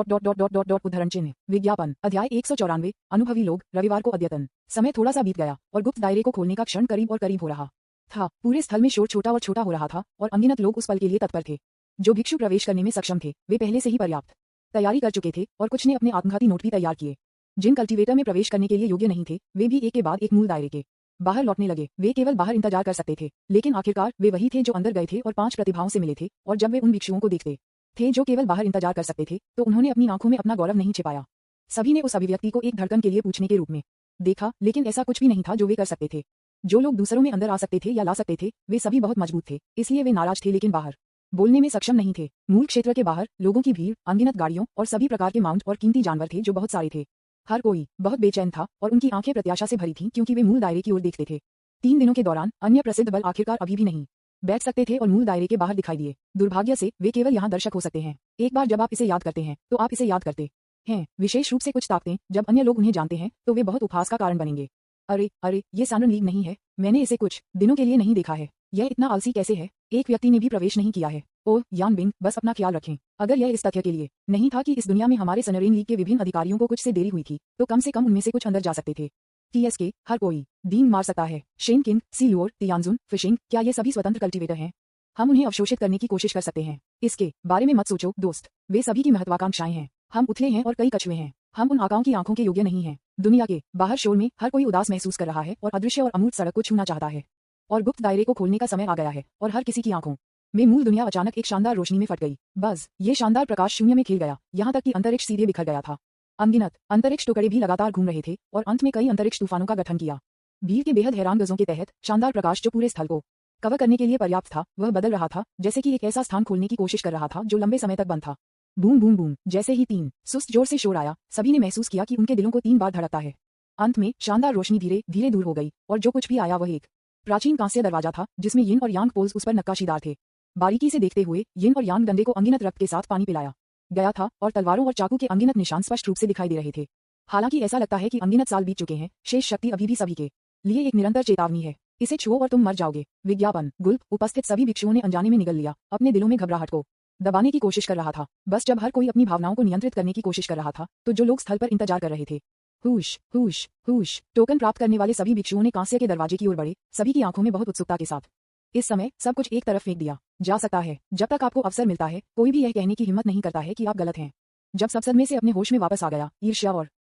उद्धरण चिन्ह। विज्ञापन अध्याय 194। अनुभवी लोग। रविवार को अद्यतन समय थोड़ा सा बीत गया और गुप्त दायरे को खोलने का क्षण करीब और करीब हो रहा था। पूरे स्थल में शोर छोटा और छोटा हो रहा था और अनगिनत लोग उस पल के लिए तत्पर थे। जो भिक्षु प्रवेश करने में सक्षम थे वे पहले से ही पर्याप्त तैयारी कर चुके थे और कुछ ने अपने आत्मघाती नोट भी तैयार किए। जिन कल्टीवेटर में प्रवेश करने के लिए योग्य नहीं थे वे भी एक के बाद एक मूल दायरे के बाहर लौटने लगे। वे केवल बाहर इंतजार कर सकते थे, लेकिन आखिरकार वे वही थे जो अंदर गए थे और 5 प्रतिभाओं से मिले थे। और जब वे उन भिक्षुओं को देखते थे जो केवल बाहर इंतजार कर सकते थे, तो उन्होंने अपनी आंखों में अपना गौरव नहीं छिपाया। सभी ने उस अभिव्यक्ति को एक धड़कन के लिए पूछने के रूप में देखा, लेकिन ऐसा कुछ भी नहीं था जो वे कर सकते थे। जो लोग दूसरों में अंदर आ सकते थे या ला सकते थे, वे सभी बहुत मजबूत थे, इसलिए वे नाराज थे लेकिन बाहर बोलने में सक्षम नहीं थे। मूल क्षेत्र के बाहर लोगों की भीड़, अनगिनत गाड़ियों और सभी प्रकार के माउंट और कीमती जानवर थे जो बहुत सारे थे। हर कोई बहुत बेचैन था और उनकी आंखें प्रत्याशा से भरी थीं क्योंकि वे मूल दायरे की ओर देखते थे। 3 दिनों के दौरान अन्य प्रसिद्ध बल आखिरकार अभी भी नहीं बैठ सकते थे और मूल दायरे के बाहर दिखाई दिए। दुर्भाग्य से वे केवल यहाँ दर्शक हो सकते हैं। एक बार जब आप इसे याद करते हैं तो आप इसे याद करते हैं। विशेष रूप से कुछ ताकतें, जब अन्य लोग उन्हें जानते हैं तो वे बहुत उपहास का कारण बनेंगे। अरे, ये सैनरन लीग नहीं है, मैंने इसे कुछ दिनों के लिए नहीं देखा है। यह इतना आलसी कैसे है? एक व्यक्ति ने भी प्रवेश नहीं किया है। ओह यान बिंग, बस अपना ख्याल रखें। अगर यह इस तथ्य के लिए नहीं था कि इस दुनिया में हमारे सनरेन लीग के विभिन्न अधिकारियों को कुछ से देरी हुई थी, तो कम से कम उनमें से कुछ अंदर जा सकते थे। TSK, हर कोई बीम मार सकता है। शेन किंग, सी लुओर, तियानजुन, फिशिंग, क्या ये सभी स्वतंत्र कल्टीवेटर हैं? हम उन्हें अवशोषित करने की कोशिश कर सकते हैं। इसके बारे में मत सोचो दोस्त, वे सभी की महत्वाकांक्षाएं हैं। हम उथले हैं और कई कछुए हैं। हम उन आकाओं की आंखों के योग्य नहीं हैं। दुनिया के बाहर शोर में हर कोई उदास महसूस कर रहा है और अदृश्य और अमूर्त सड़क को छूना चाहता है। और गुप्त दायरे को खोलने का समय आ गया है और हर किसी की आंखों में मूल दुनिया अचानक एक शानदार रोशनी में फट गई। बस ये शानदार प्रकाश शून्य में खिल गया, यहाँ तक कि अंतरिक्ष सीधे बिखर गया था। अनगिनत अंतरिक्ष टुकड़े भी लगातार घूम रहे थे और अंत में कई अंतरिक्ष तूफानों का गठन किया। भीड़ के बेहद हैरान गजों के तहत शानदार प्रकाश जो पूरे स्थल को कवर करने के लिए पर्याप्त था, वह बदल रहा था, जैसे कि एक ऐसा स्थान खोलने की कोशिश कर रहा था जो लंबे समय तक बंद था। बूम बूम बूम, जैसे ही 3 सुस्त जोर से शोर आया, सभी ने महसूस किया कि उनके दिलों को 3 बार धड़कता है। अंत में शानदार रोशनी धीरे धीरे दूर हो गई और जो कुछ भी आया वह एक प्राचीन कांस्य दरवाजा था जिसमें यिन और यांग पोल्स उस पर नक्काशीदार थे। बारीकी से देखते हुए यिन और यांग डंडे को अनगिनत रक्त के साथ पानी पिलाया गया था और तलवारों और चाकू के अनगिनत निशान स्पष्ट रूप से दिखाई दे रहे थे। हालांकि ऐसा लगता है कि अनगिनत साल बीत चुके हैं, शेष शक्ति अभी भी सभी के लिए एक निरंतर चेतावनी है। इसे छुओ और तुम मर जाओगे। विज्ञापन गुल्प, उपस्थित सभी भिक्षुओं ने अनजाने में निगल लिया, अपने दिलों में घबराहट को दबाने की कोशिश कर रहा था। बस जब हर कोई अपनी भावनाओं को नियंत्रित करने की कोशिश कर रहा था, तो जो लोग स्थल पर इंतजार कर रहे थे, हुश हुश हुश, टोकन प्राप्त करने वाले सभी भिक्षुओं ने कांस्य के दरवाजे की ओर बढ़े, सभी की आंखों में बहुत उत्सुकता के साथ। इस समय सब कुछ एक तरफ फेंक दिया जा सकता है। जब तक आपको अवसर मिलता है, कोई भी यह कहने की हिम्मत नहीं करता है कि आप गलत हैं। जब सब सदमे से अपने होश में वापस आ गया,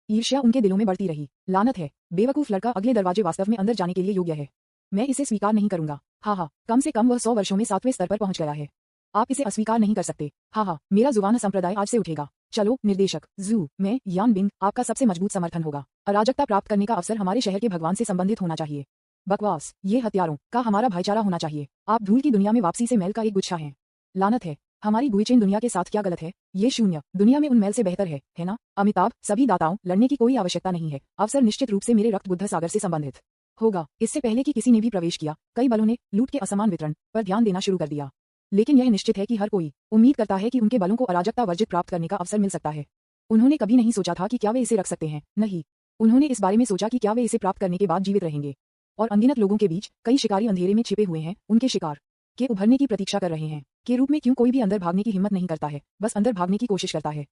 ईर्ष्या उनके दिलों में बढ़ती रही। लानत है, बेवकूफ लड़का, अगले दरवाजे वास्तव में अंदर जाने के लिए योग्य है। मैं इसे स्वीकार नहीं करूंगा। हाँ, कम से कम वह 100 वर्षों में 7वें स्तर पर पहुंच गया है। आप इसे अस्वीकार नहीं कर सकते। हाँ, मेरा जुबान संप्रदाय आज से उठेगा। चलो निर्देशक जू, मैं यान बिंग, आपका सबसे मजबूत समर्थन होगा। अराजकता प्राप्त करने का अवसर हमारे शहर के भगवान से संबंधित होना चाहिए। बकवास, ये हथियारों का हमारा भाईचारा होना चाहिए। आप धूल की दुनिया में वापसी से मैल का एक गुच्छा हैं। लानत है, हमारी गुईचेन दुनिया के साथ क्या गलत है? ये शून्य दुनिया में उन्मेल से बेहतर है ना? अमिताभ, सभी दाताओं, लड़ने की कोई आवश्यकता नहीं है। अवसर निश्चित रूप से मेरे रक्त बुद्ध सागर से संबंधित होगा। इससे पहले कि किसी ने भी प्रवेश किया, कई बलों ने लूट के असमान वितरण पर ध्यान देना शुरू कर दिया। लेकिन यह निश्चित है कि हर कोई उम्मीद करता है कि उनके बलों को अराजकता वर्जित प्राप्त करने का अवसर मिल सकता है। उन्होंने कभी नहीं सोचा था कि क्या वे इसे रख सकते हैं। नहीं, उन्होंने इस बारे में सोचा कि क्या वे इसे प्राप्त करने के बाद जीवित रहेंगे। और अनगिनत लोगों के बीच कई शिकारी अंधेरे में छिपे हुए हैं, उनके शिकार के उभरने की प्रतीक्षा कर रहे हैं। के रूप में क्यों कोई भी अंदर भागने की हिम्मत नहीं करता है, बस अंदर भागने की कोशिश करता है।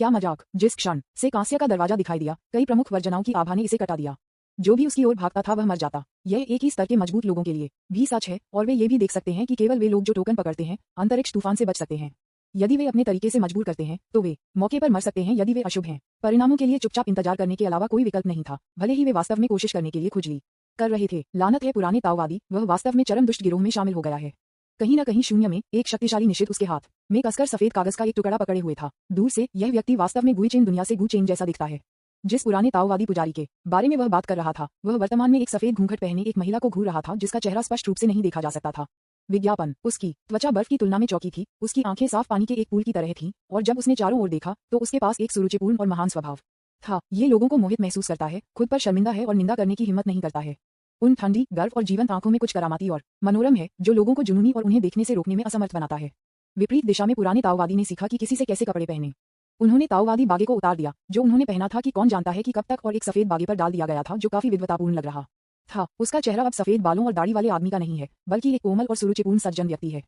क्या मजाक! जिस क्षण से कांस्य का दरवाजा दिखाई दिया, कई प्रमुख वर्जनाओं की आभा ने इसे कटा दिया। जो भी उसकी ओर भागता था वह मर जाता। यह एक ही स्तर के मजबूत लोगों के लिए भी सच है, और वे ये भी देख सकते हैं कि केवल वे लोग जो टोकन पकड़ते हैं अंतरिक्ष तूफान से बच सकते हैं। यदि वे अपने तरीके से मजबूर करते हैं तो वे मौके पर मर सकते हैं। यदि वे अशुभ हैं, परिणामों के लिए चुपचाप इंतजार करने के अलावा कोई विकल्प नहीं था, भले ही वे वास्तव में कोशिश करने के लिए खुजली कर रहे थे। लानत है पुराने ताओवादी, वह वास्तव में चरम दुष्ट गिरोह में शामिल हो गया है। कहीं न कहीं शून्य में एक शक्तिशाली निषेध उसके हाथ में कसकर सफेद कागज का एक टुकड़ा पकड़े हुए था। दूर से यह व्यक्ति वास्तव में गुईचेन दुनिया से गुईचेन जैसा दिखता है। जिस पुराने ताओवादी पुजारी के बारे में वह बात कर रहा था, वह वर्तमान में एक सफेद घूंघट पहने एक महिला को घूर रहा था जिसका चेहरा स्पष्ट रूप से नहीं देखा जा सकता था। विज्ञापन, उसकी त्वचा बर्फ की तुलना में चौकी थी, उसकी आंखें साफ पानी के एक पूल की तरह थीं, और जब उसने चारों ओर देखा तो उसके पास एक सुरुचिपूर्ण और महान स्वभाव था। ये लोगों को मोहित महसूस करता है, खुद पर शर्मिंदा है और निंदा करने की हिम्मत नहीं करता है। उन ठंडी, गर्व और जीवंत आंखों में कुछ करामाती और मनोरम है जो लोगों को जुनूनी और उन्हें देखने से रोकने में असमर्थ बनाता है। विपरीत दिशा में पुराने ताओवादी ने सीखा कि किसी से कैसे कपड़े पहने। उन्होंने ताओवादी बागे को उतार दिया जो उन्होंने पहना था कि कौन जानता है कि कब तक, और एक सफेद बागे पर डाल दिया गया था जो काफी विद्वतापूर्ण लग रहा था। उसका चेहरा अब सफेद बालों और दाढ़ी वाले आदमी का नहीं है, बल्कि एक कोमल और सुरुचिपूर्ण सज्जन व्यक्ति है।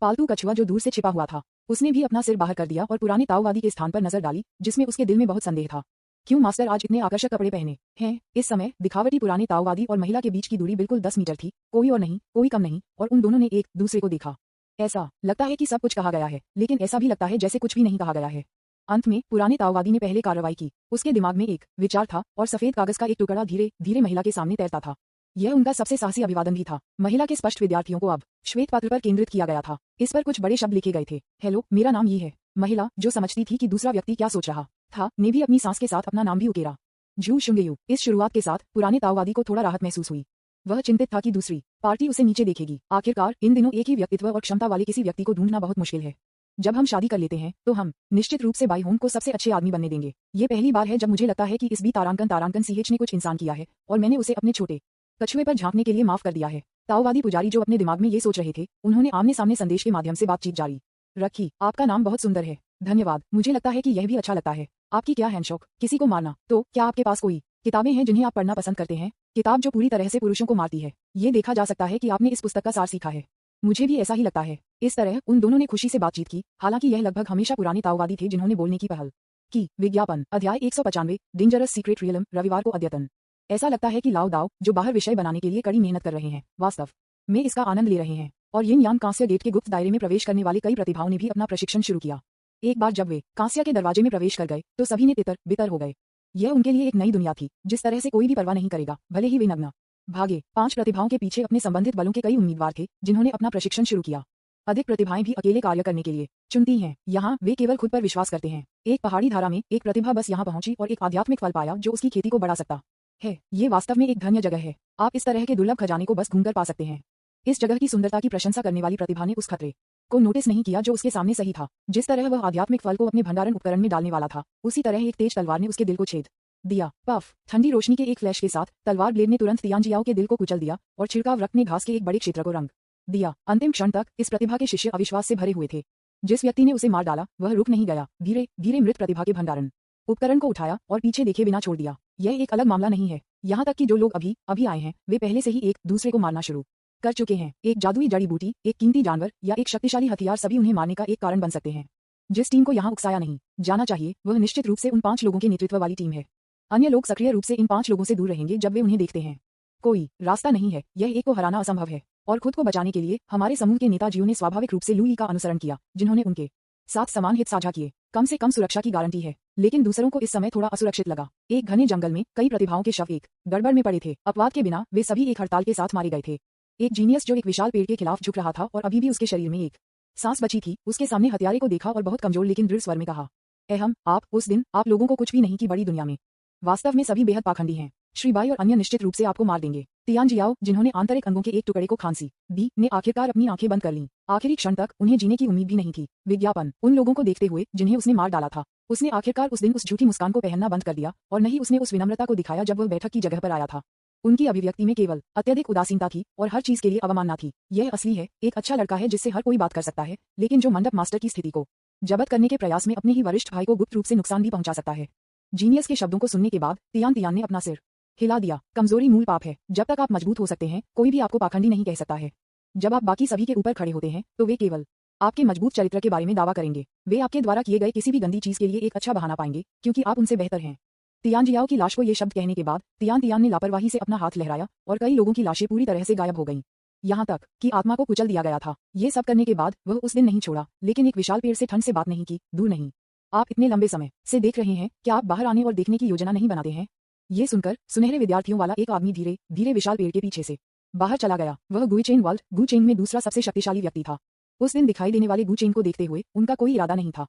पालतू कछुआ जो दूर से छिपा हुआ था, उसने भी अपना सिर बाहर कर दिया और पुराने ताओवादी के स्थान पर नजर डाली, जिसमें उसके दिल में बहुत संदेह था। क्यों मास्टर आज इतने आकर्षक कपड़े पहने हैं? इस समय दिखावटी पुराने ताओवादी और महिला के बीच की दूरी बिल्कुल 10 मीटर थी, कोई और नहीं, कोई कम नहीं, और उन दोनों ने एक दूसरे को देखा। ऐसा लगता है कि सब कुछ कहा गया है, लेकिन ऐसा भी लगता है जैसे कुछ भी नहीं कहा गया है। अंत में पुराने ताओवादी ने पहले कार्रवाई की। उसके दिमाग में एक विचार था और सफेद कागज का एक टुकड़ा धीरे धीरे महिला के सामने तैरता था। यह उनका सबसे साहसी अभिवादन भी था। महिला के स्पष्ट विद्यार्थियों को अब श्वेत पात्र पर केंद्रित किया गया था। इस पर कुछ बड़े शब्द लिखे गए थे। हेलो, मेरा नाम ये है। महिला, जो समझती थी कि दूसरा व्यक्ति क्या सोच रहा था, ने भी अपनी सांस के साथ अपना नाम भी उकेरा। जू शुंगेयू। इस शुरुआत के साथ पुराने ताओवादी को थोड़ा राहत महसूस हुई। वह चिंतित था कि दूसरी पार्टी उसे नीचे देखेगी। आखिरकार इन दिनों एक ही व्यक्तित्व और क्षमता वाले किसी व्यक्ति को ढूंढना बहुत मुश्किल है। जब हम शादी कर लेते हैं तो हम निश्चित रूप से बाई होम को सबसे अच्छे आदमी बनने देंगे। ये पहली बार है जब मुझे लगता है कि इस बी तारांकन सीएच ने कुछ इंसान किया है, और मैंने उसे अपने छोटे कछुए पर झांकने के लिए माफ कर दिया है। ताओवादी पुजारी जो अपने दिमाग में ये सोच रहे थे, उन्होंने आमने सामने संदेश के माध्यम से बातचीत जारी रखी। आपका नाम बहुत सुंदर है। धन्यवाद। मुझे लगता है कि यह भी अच्छा लगता है। आपकी क्या हैंडशॉक? किसी को मारना। तो क्या आपके पास कोई किताबें हैं जिन्हें आप पढ़ना पसंद करते हैं? किताब जो पूरी तरह से पुरुषों को मारती है। ये देखा जा सकता है कि आपने इस पुस्तक का सार सीखा है। मुझे भी ऐसा ही लगता है। इस तरह उन दोनों ने खुशी से बातचीत की, हालांकि यह लगभग हमेशा पुराने ताओवादी थे जिन्होंने बोलने की पहल की। विज्ञापन, अध्याय 195, डेंजरस सीक्रेट रियलम, रविवार को अद्यतन। ऐसा लगता है कि लाओ दाओ, जो बाहर विषय बनाने के लिए कड़ी मेहनत कर रहे हैं, वास्तव में इसका आनंद ले रहे हैं। और यिन यान कांस्य गेट के गुप्त दायरे में प्रवेश करने वाले कई प्रतिभाओं ने भी अपना प्रशिक्षण शुरू किया। एक बार जब वे कांस्य के दरवाजे में प्रवेश कर गए तो सभी ने तितर बितर हो गए। यह उनके लिए एक नई दुनिया थी जिस तरह से कोई भी परवाह नहीं करेगा, भले ही वे नग्न भागे। 5 प्रतिभाओं के पीछे अपने संबंधित बलों के कई उम्मीदवार थे जिन्होंने अपना प्रशिक्षण शुरू किया। अधिक प्रतिभाएं भी अकेले कार्य करने के लिए चुनती हैं। यहाँ वे केवल खुद पर विश्वास करते हैं। एक पहाड़ी धारा में एक प्रतिभा बस यहाँ पहुंची और एक आध्यात्मिक फल पाया जो उसकी खेती को बढ़ा सकता है। ये वास्तव में एक धन्य जगह है। आप इस तरह के दुर्लभ खजाने को बस घूमकर पा सकते हैं। इस जगह की सुंदरता की प्रशंसा करने वाली प्रतिभा ने उस खतरे को नोटिस नहीं किया जो उसके सामने सही था। जिस तरह वह आध्यात्मिक फल को अपने भंडारण उपकरण में डालने वाला था, उसी तरह एक तेज तलवार ने उसके दिल को छेद दिया। पफ! ठंडी रोशनी के एक फ्लैश के साथ तलवार ब्लेड ने तुरंत तियांजियाओ के दिल को कुचल दिया और छिड़काव रक्त ने घास के एक बड़े क्षेत्र को रंग दिया। अंतिम क्षण तक इस प्रतिभा के शिष्य अविश्वास से भरे हुए थे। जिस व्यक्ति ने उसे मार डाला वह रुक नहीं गया, धीरे धीरे मृत प्रतिभा के भंडारण उपकरण को उठाया और पीछे देखे बिना छोड़ दिया। यह एक अलग मामला नहीं है। यहाँ तक कि जो लोग अभी अभी आए हैं वे पहले से ही एक दूसरे को मारना शुरू कर चुके हैं। एक जादुई जड़ी बूटी, एक कीमती जानवर या एक शक्तिशाली हथियार सभी उन्हें मारने का एक कारण बन सकते हैं। जिस टीम को यहाँ उकसाया नहीं जाना चाहिए वह निश्चित रूप से उन 5 लोगों के नेतृत्व वाली टीम है। अन्य लोग सक्रिय रूप से इन 5 लोगों से दूर रहेंगे जब वे उन्हें देखते हैं। कोई रास्ता नहीं है, यह एक को हराना असंभव है। और खुद को बचाने के लिए हमारे समूह के नेताजियों ने स्वाभाविक रूप से लुई का अनुसरण किया, जिन्होंने उनके साथ समान हित साझा किए। कम से कम सुरक्षा की गारंटी है, लेकिन दूसरों को इस समय थोड़ा असुरक्षित लगा। एक घने जंगल में कई प्रतिभाओं के शव एक गड़बड़ में पड़े थे। अपवाद के बिना वे सभी एक हड़ताल के साथ मारे गए थे। एक जीनियस जो एक विशाल पेड़ के खिलाफ झुक रहा था और अभी भी उसके शरीर में एक सांस बची थी, उसके सामने हत्यारे को देखा और बहुत कमजोर लेकिन दृढ़ स्वर में कहा, अहम आप उस दिन आप लोगों को कुछ भी नहीं की बड़ी दुनिया में वास्तव में सभी बेहद पाखंडी हैं। श्री बाई और अन्य निश्चित रूप से आपको मार देंगे। तियान जियाओ, जिन्होंने आंतरिक अंगों के एक टुकड़े को खांसी दी, ने आखिरकार अपनी आंखें बंद कर लीं। आखिरी क्षण तक उन्हें जीने की उम्मीद भी नहीं थी। विज्ञापन उन लोगों को देखते हुए जिन्हें उसने मार डाला था। उसने आखिरकार उस दिन उस झूठी मुस्कान को पहनना बंद कर दिया और नहीं उसने उस विनम्रता को दिखाया जब वह बैठक की जगह पर आया था। उनकी अभिव्यक्ति में केवल अत्यधिक उदासीनता थी और हर चीज के लिए अवमानना थी। यह असली है, एक अच्छा लड़का है जिससे हर कोई बात कर सकता है, लेकिन जो मंडप मास्टर की स्थिति को जब्त करने के प्रयास में अपने ही वरिष्ठ भाई को गुप्त रूप से नुकसान भी पहुंचा सकता है। जीनियस के शब्दों को सुनने के बाद तियान ने अपना सिर हिला दिया। कमजोरी मूल पाप है। जब तक आप मजबूत हो सकते हैं, कोई भी आपको पाखंडी नहीं कह सकता है। जब आप बाकी सभी के ऊपर खड़े होते हैं, तो वे केवल आपके मजबूत चरित्र के बारे में दावा करेंगे। वे आपके द्वारा किए गए किसी भी गंदी चीज के लिए एक अच्छा बहाना पाएंगे, क्योंकि आप उनसे बेहतर हैं। तियान जियाओ की लाश को ये शब्द कहने के बाद तियान ने लापरवाही से अपना हाथ लहराया और कई लोगों की लाशें पूरी तरह से गायब हो गईं। यहाँ तक कि आत्मा को कुचल दिया गया था। ये सब करने के बाद वह उस दिन नहीं छोड़ा, लेकिन एक विशाल पेड़ से ठंड से बात नहीं की। दूर नहीं। आप इतने लंबे समय से देख रहे हैं, क्या आप बाहर आने और देखने की योजना नहीं बनाते हैं? ये सुनकर सुनहरे विद्यार्थियों वाला एक आदमी धीरे धीरे विशाल पेड़ के पीछे से बाहर चला गया। वह गुइचेन वर्ल्ड गुचेंग में दूसरा सबसे शक्तिशाली व्यक्ति था। उस दिन दिखाई देने वाले गुचेंग को देखते हुए उनका कोई इरादा नहीं था,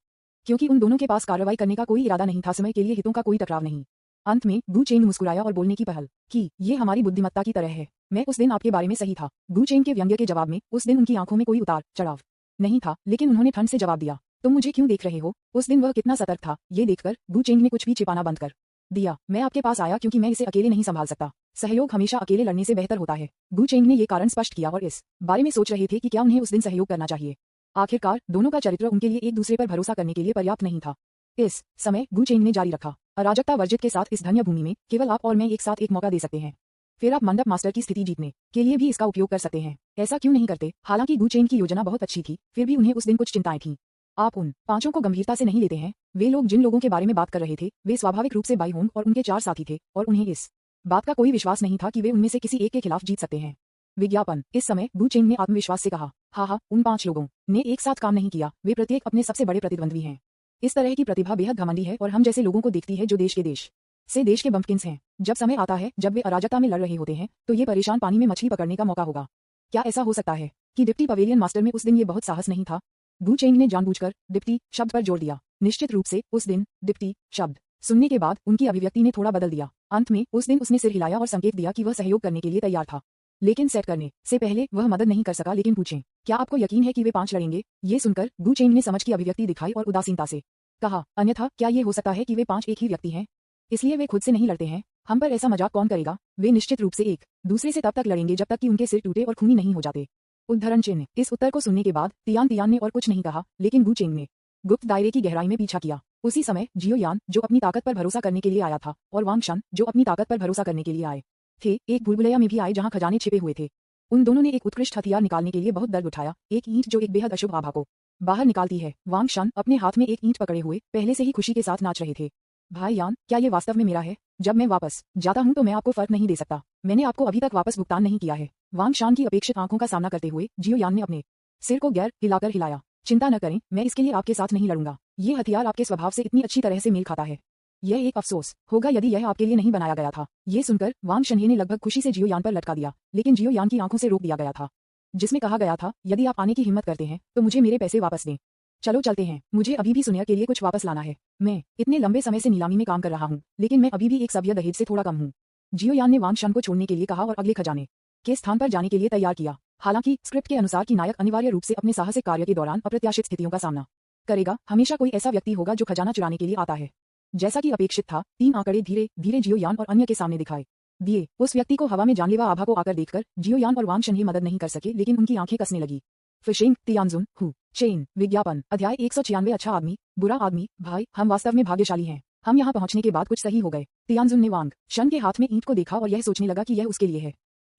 क्योंकि उन दोनों के पास कार्रवाई करने का कोई इरादा नहीं था। समय के लिए हितों का कोई टकराव नहीं। अंत में गुचेंग मुस्कुराया और बोलने की पहल की, ये हमारी बुद्धिमत्ता की तरह है। मैं उस दिन आपके बारे में सही था। गुचेंग के व्यंग्य के जवाब में उस दिन उनकी आंखों में कोई उतार चढ़ाव नहीं था, लेकिन उन्होंने ठंड से जवाब दिया, तुम मुझे क्यों देख रहे हो? उस दिन वह कितना सतर्क था, ये देखकर गुचेंग ने कुछ भी छिपाना बंद कर दिया। मैं आपके पास आया क्योंकि मैं इसे अकेले नहीं संभाल सकता। सहयोग हमेशा अकेले लड़ने से बेहतर होता है। गुचेंग ने ये कारण स्पष्ट किया और इस बारे में सोच रहे थे कि क्या उन्हें उस दिन सहयोग करना चाहिए। आखिरकार दोनों का चरित्र उनके लिए एक दूसरे पर भरोसा करने के लिए पर्याप्त नहीं था। इस समय गुचेंग ने जारी रखा, अराजकता वर्जित के साथ इस धन्य भूमि में केवल आप और मैं एक साथ एक मौका दे सकते हैं। फिर आप मंडप मास्टर की स्थिति जीतने के लिए भी इसका उपयोग कर सकते हैं। ऐसा क्यों नहीं करते? हालांकि गुचेंग की योजना बहुत अच्छी थी, फिर भी उन्हें उस दिन कुछ चिंताएं थीं। आप उन पांचों को गंभीरता से नहीं लेते हैं। वे लोग जिन लोगों के बारे में बात कर रहे थे, वे स्वाभाविक रूप से बाई होंग और उनके 4 साथी थे, और उन्हें इस बात का कोई विश्वास नहीं था कि वे उनमें से किसी एक के खिलाफ जीत सकते हैं। विज्ञापन इस समय गुचेंग ने आत्मविश्वास से कहा, हाँ, उन 5 लोगों ने एक साथ काम नहीं किया। वे प्रत्येक अपने सबसे बड़े प्रतिद्वंद्वी हैं। इस तरह की प्रतिभा बेहद घमंडी है और हम जैसे लोगों को देखती है जो देश के बम्पकिंस हैं। जब समय आता है जब वे अराजकता में लड़ रहे होते हैं, तो ये परेशान पानी में मछली पकड़ने का मौका होगा। क्या ऐसा हो सकता है कि डिप्टी पवेलियन मास्टर में उस दिन ये बहुत साहस नहीं था? गुचेंग ने जानबूझकर डिप्टी शब्द पर जोर दिया। निश्चित रूप से उस दिन डिप्टी शब्द सुनने के बाद उनकी अभिव्यक्ति ने थोड़ा बदल दिया। अंत में उस दिन उसने सिर हिलाया और संकेत दिया कि वह सहयोग करने के लिए तैयार था, लेकिन सेट करने से पहले वह मदद नहीं कर सका। लेकिन पूछें, क्या आपको यकीन है कि वे 5 लड़ेंगे? ये सुनकर गुचेंग ने समझ की अभिव्यक्ति दिखाई और उदासीनता से कहा, अन्यथा क्या ये हो सकता है कि वे 5 एक ही व्यक्ति हैं, इसलिए वे खुद से नहीं लड़ते हैं? हम पर ऐसा मजाक कौन करेगा? वे निश्चित रूप से एक दूसरे से तब तक लड़ेंगे जब तक कि उनके सिर टूटे और खूनी नहीं हो जाते। उद्धरण चिन्ह। इस उत्तर को सुनने के बाद तियान ने और कुछ नहीं कहा, लेकिन गुचेंग ने गुप्त दायरे की गहराई में पीछा किया। उसी समय जियो यान, जो अपनी ताकत पर भरोसा करने के लिए आया था, और वांग शन, जो अपनी ताकत पर भरोसा करने के लिए आए थे, एक भूलभुलैया में भी आए जहां खजाने छिपे हुए थे। उन दोनों ने एक उत्कृष्ट हथियार निकालने के लिए बहुत दर्द उठाया, एक ईंट जो एक बेहद अशुभ आभा को बाहर निकालती है। वांग शन अपने हाथ में एक ईंट पकड़े हुए पहले से ही खुशी के साथ नाच रहे थे। भाई यान, क्या ये वास्तव में मेरा है? जब मैं वापस जाता हूं तो मैं आपको फर्क नहीं दे सकता। मैंने आपको अभी तक वापस भुगतान नहीं किया है। वांग शान की अपेक्षित आंखों का सामना करते हुए जियो यान ने अपने सिर को गैर हिलाकर हिलाया। चिंता न करें, मैं इसके लिए आपके साथ नहीं लड़ूंगा। ये हथियार आपके स्वभाव से इतनी अच्छी तरह से मेल खाता है। यह एक अफसोस होगा यदि यह आपके लिए नहीं बनाया गया था। ये सुनकर वांग शनहे ने लगभग खुशी से जियो यान पर लटका दिया, लेकिन जियो यान की आंखों से रोक दिया गया था, जिसमें कहा गया था, यदि आप आने की हिम्मत करते हैं तो मुझे मेरे पैसे वापस दें। चलो चलते हैं, मुझे अभी भी सुनिया के लिए कुछ वापस लाना है। मैं इतने लंबे समय से नीलामी में काम कर रहा हूँ, लेकिन मैं अभी भी एक सभ्य दहेज से थोड़ा कम हूँ। जियो यान ने वांग शन को छोड़ने के लिए कहा और अगले खजाने के स्थान पर जाने के लिए तैयार किया। हालांकि स्क्रिप्ट के अनुसार कि नायक अनिवार्य रूप से अपने साहसिक कार्य के दौरान अप्रत्याशित स्थितियों का सामना करेगा। हमेशा कोई ऐसा व्यक्ति होगा जो खजाना चुराने के लिए आता है। जैसा कि अपेक्षित था, 3 आंकड़े धीरे धीरे जियो यान और अन्य के सामने दिखाई दिए। उस व्यक्ति को हवा में जानलेवा आभा को आकर देखकर जियो यान और वांग शनहे मदद नहीं कर सके, लेकिन उनकी आंखें कसने लगी। Fishing Tianjun Hu Chen. विज्ञापन अध्याय 196। अच्छा आदमी बुरा आदमी। भाई, हम वास्तव में भाग्यशाली हैं। हम यहाँ पहुँचने के बाद कुछ सही हो गए। तियानजुन ने वांग शन के हाथ में ईंट को देखा और यह सोचने लगा कि यह उसके लिए है।